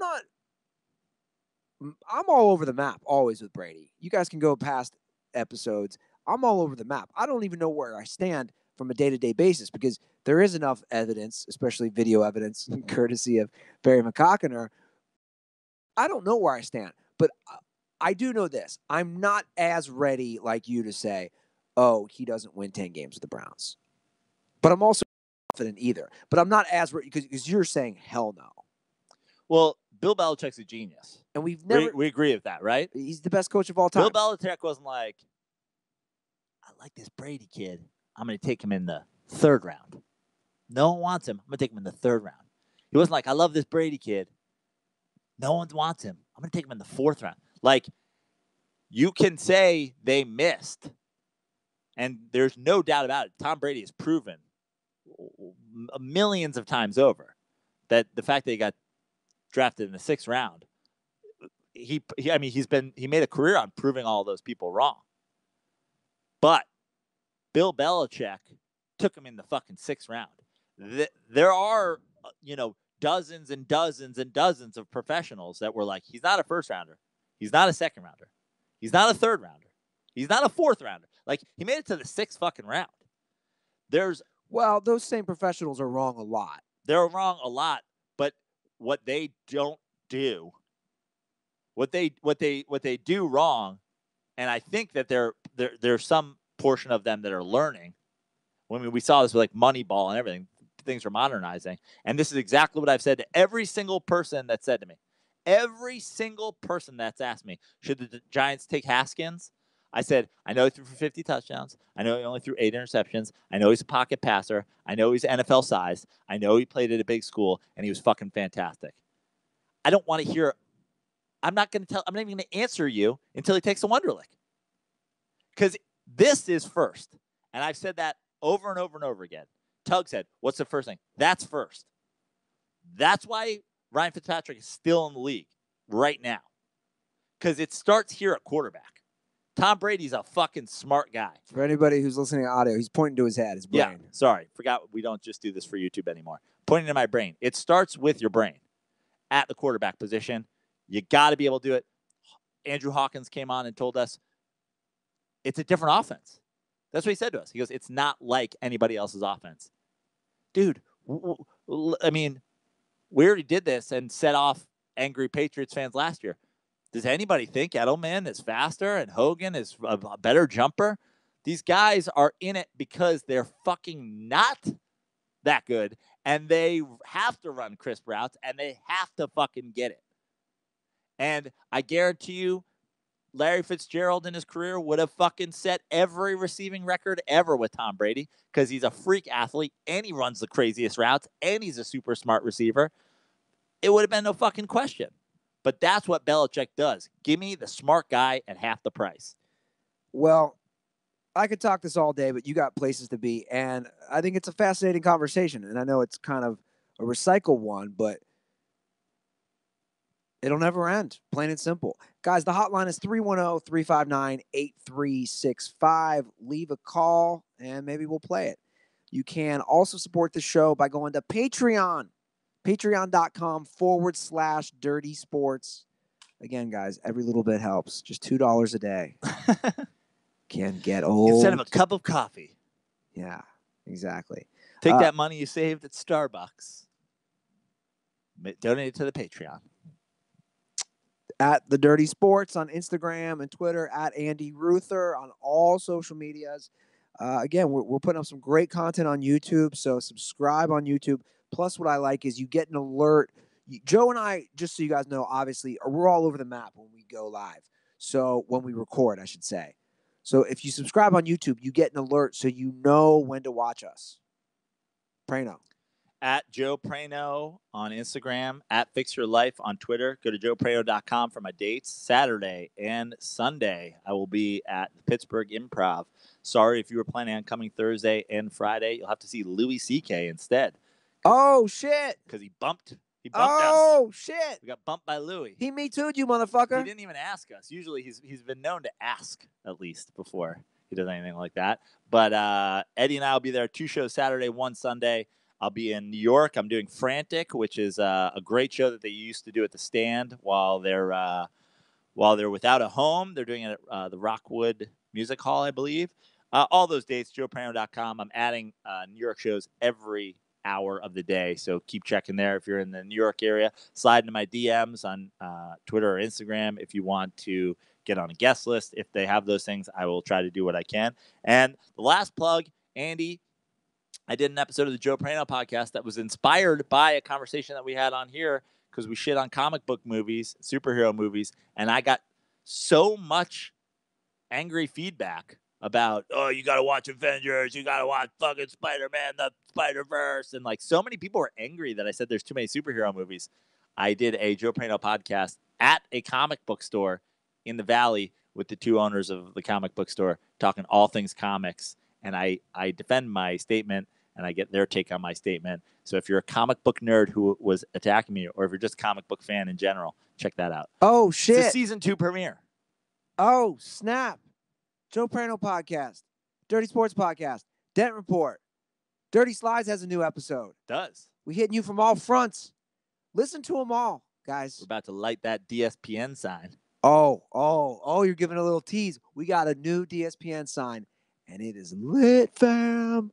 all over the map always with Brady. You guys can go past episodes. I'm all over the map. I don't even know where I stand from a day-to-day basis because there is enough evidence, especially video evidence, courtesy of Barry McCockiner. I don't know where I stand, but I do know this. I'm not as ready like you to say, oh, he doesn't win 10 games with the Browns. But I'm also confident either. But I'm not as ready because you're saying hell no. Well, Bill Belichick's a genius. And we agree with that, right? He's the best coach of all time. Bill Belichick wasn't like, I like this Brady kid. I'm going to take him in the 3rd round. No one wants him. I'm going to take him in the 3rd round. He wasn't like, I love this Brady kid. No one wants him. I'm going to take him in the 4th round. Like, you can say they missed, and there's no doubt about it. Tom Brady has proven millions of times over that the fact that he got drafted in the 6th round, he made a career on proving all those people wrong. But Bill Belichick took him in the fucking 6th round. There are, dozens and dozens and dozens of professionals that were like, he's not a 1st rounder. He's not a 2nd rounder. He's not a 3rd rounder. He's not a 4th rounder. Like, he made it to the 6th fucking round. Well, those same professionals are wrong a lot. They're wrong a lot, but what they don't do, what they do wrong, and I think that there's some portion of them that are learning. I mean, we saw this with like Moneyball and everything. Things are modernizing. And this is exactly what I've said to every single person that said to me. Every single person that's asked me, should the Giants take Haskins? I said, I know he threw for 50 touchdowns. I know he only threw 8 interceptions. I know he's a pocket passer. I know he's NFL sized. I know he played at a big school, and he was fucking fantastic. I don't want to hear. I'm not even going to answer you until he takes a Wonderlic. Because this is first. And I've said that over and over and over again. Tug said, what's the first thing? That's first. That's why Ryan Fitzpatrick is still in the league right now. Because it starts here at quarterback. Tom Brady's a fucking smart guy. For anybody who's listening to audio, he's pointing to his head, his brain. Yeah, sorry. Forgot we don't just do this for YouTube anymore. Pointing to my brain. It starts with your brain at the quarterback position. You got to be able to do it. Andrew Hawkins came on and told us it's a different offense. That's what he said to us. He goes, it's not like anybody else's offense. Dude, I mean, we already did this and set off angry Patriots fans last year. Does anybody think Edelman is faster and Hogan is a better jumper? These guys are in it because they're fucking not that good, and they have to run crisp routes, and they have to fucking get it. And I guarantee you, Larry Fitzgerald in his career would have fucking set every receiving record ever with Tom Brady because he's a freak athlete, and he runs the craziest routes, and he's a super smart receiver. It would have been no fucking question. But that's what Belichick does. Give me the smart guy at half the price. Well, I could talk this all day, but you got places to be. And I think it's a fascinating conversation. And I know it's kind of a recycled one, but it'll never end, plain and simple. Guys, the hotline is 310-359-8365. Leave a call, and maybe we'll play it. You can also support the show by going to Patreon, patreon.com/dirty sports. Again, guys, every little bit helps. Just $2 a day. Can get old. Instead of a cup of coffee. Yeah, exactly. Take that money you saved at Starbucks. Donate it to the Patreon. At The Dirty Sports on Instagram and Twitter, at Andy Ruther on all social medias. Again, we're putting up some great content on YouTube, so subscribe on YouTube. Plus, what I like is you get an alert. Joe and I, just so you guys know, obviously, we're all over the map when we go live. So when we record, I should say. So if you subscribe on YouTube, you get an alert so you know when to watch us. Prano. At Joe Prano on Instagram, at Fix Your Life on Twitter. Go to joeprano.com for my dates. Saturday and Sunday, I will be at the Pittsburgh Improv. Sorry if you were planning on coming Thursday and Friday. You'll have to see Louis C.K. instead. Oh, shit. Because he bumped us. Oh, shit. We got bumped by Louis. He Me Too'd you, motherfucker. He didn't even ask us. Usually he's been known to ask, at least, before he does anything like that. But Eddie and I will be there 2 shows Saturday, 1 Sunday. I'll be in New York. I'm doing Frantic, which is a great show that they used to do at the Stand while they're without a home. They're doing it at the Rockwood Music Hall, I believe. All those dates, joeprano.com. I'm adding New York shows every hour of the day, so keep checking there if you're in the New York area. Slide into my DMs on Twitter or Instagram if you want to get on a guest list. If they have those things, I will try to do what I can. And the last plug, Andy, I did an episode of the Joe Prano podcast that was inspired by a conversation that we had on here because we shit on comic book movies, superhero movies, and I got so much angry feedback about, oh, you got to watch Avengers, you got to watch fucking Spider-Man, the Spider-Verse, and like so many people were angry that I said there's too many superhero movies. I did a Joe Prano podcast at a comic book store in the Valley with the 2 owners of the comic book store talking all things comics, and I defend my statement, and I get their take on my statement. So if you're a comic book nerd who was attacking me, or if you're just a comic book fan in general, check that out. Oh, shit. It's a season 2 premiere. Oh, snap. Joe Prano podcast, Dirty Sports podcast, Dent Report. Dirty Slides has a new episode. Does. We hitting you from all fronts. Listen to them all, guys. We're about to light that DSPN sign. Oh, you're giving a little tease. We got a new DSPN sign, and it is lit, fam.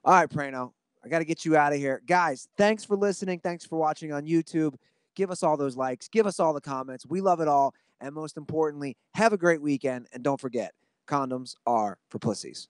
All right, Prano, I got to get you out of here. Guys, thanks for listening. Thanks for watching on YouTube. Give us all those likes. Give us all the comments. We love it all. And most importantly, have a great weekend. And don't forget, condoms are for pussies.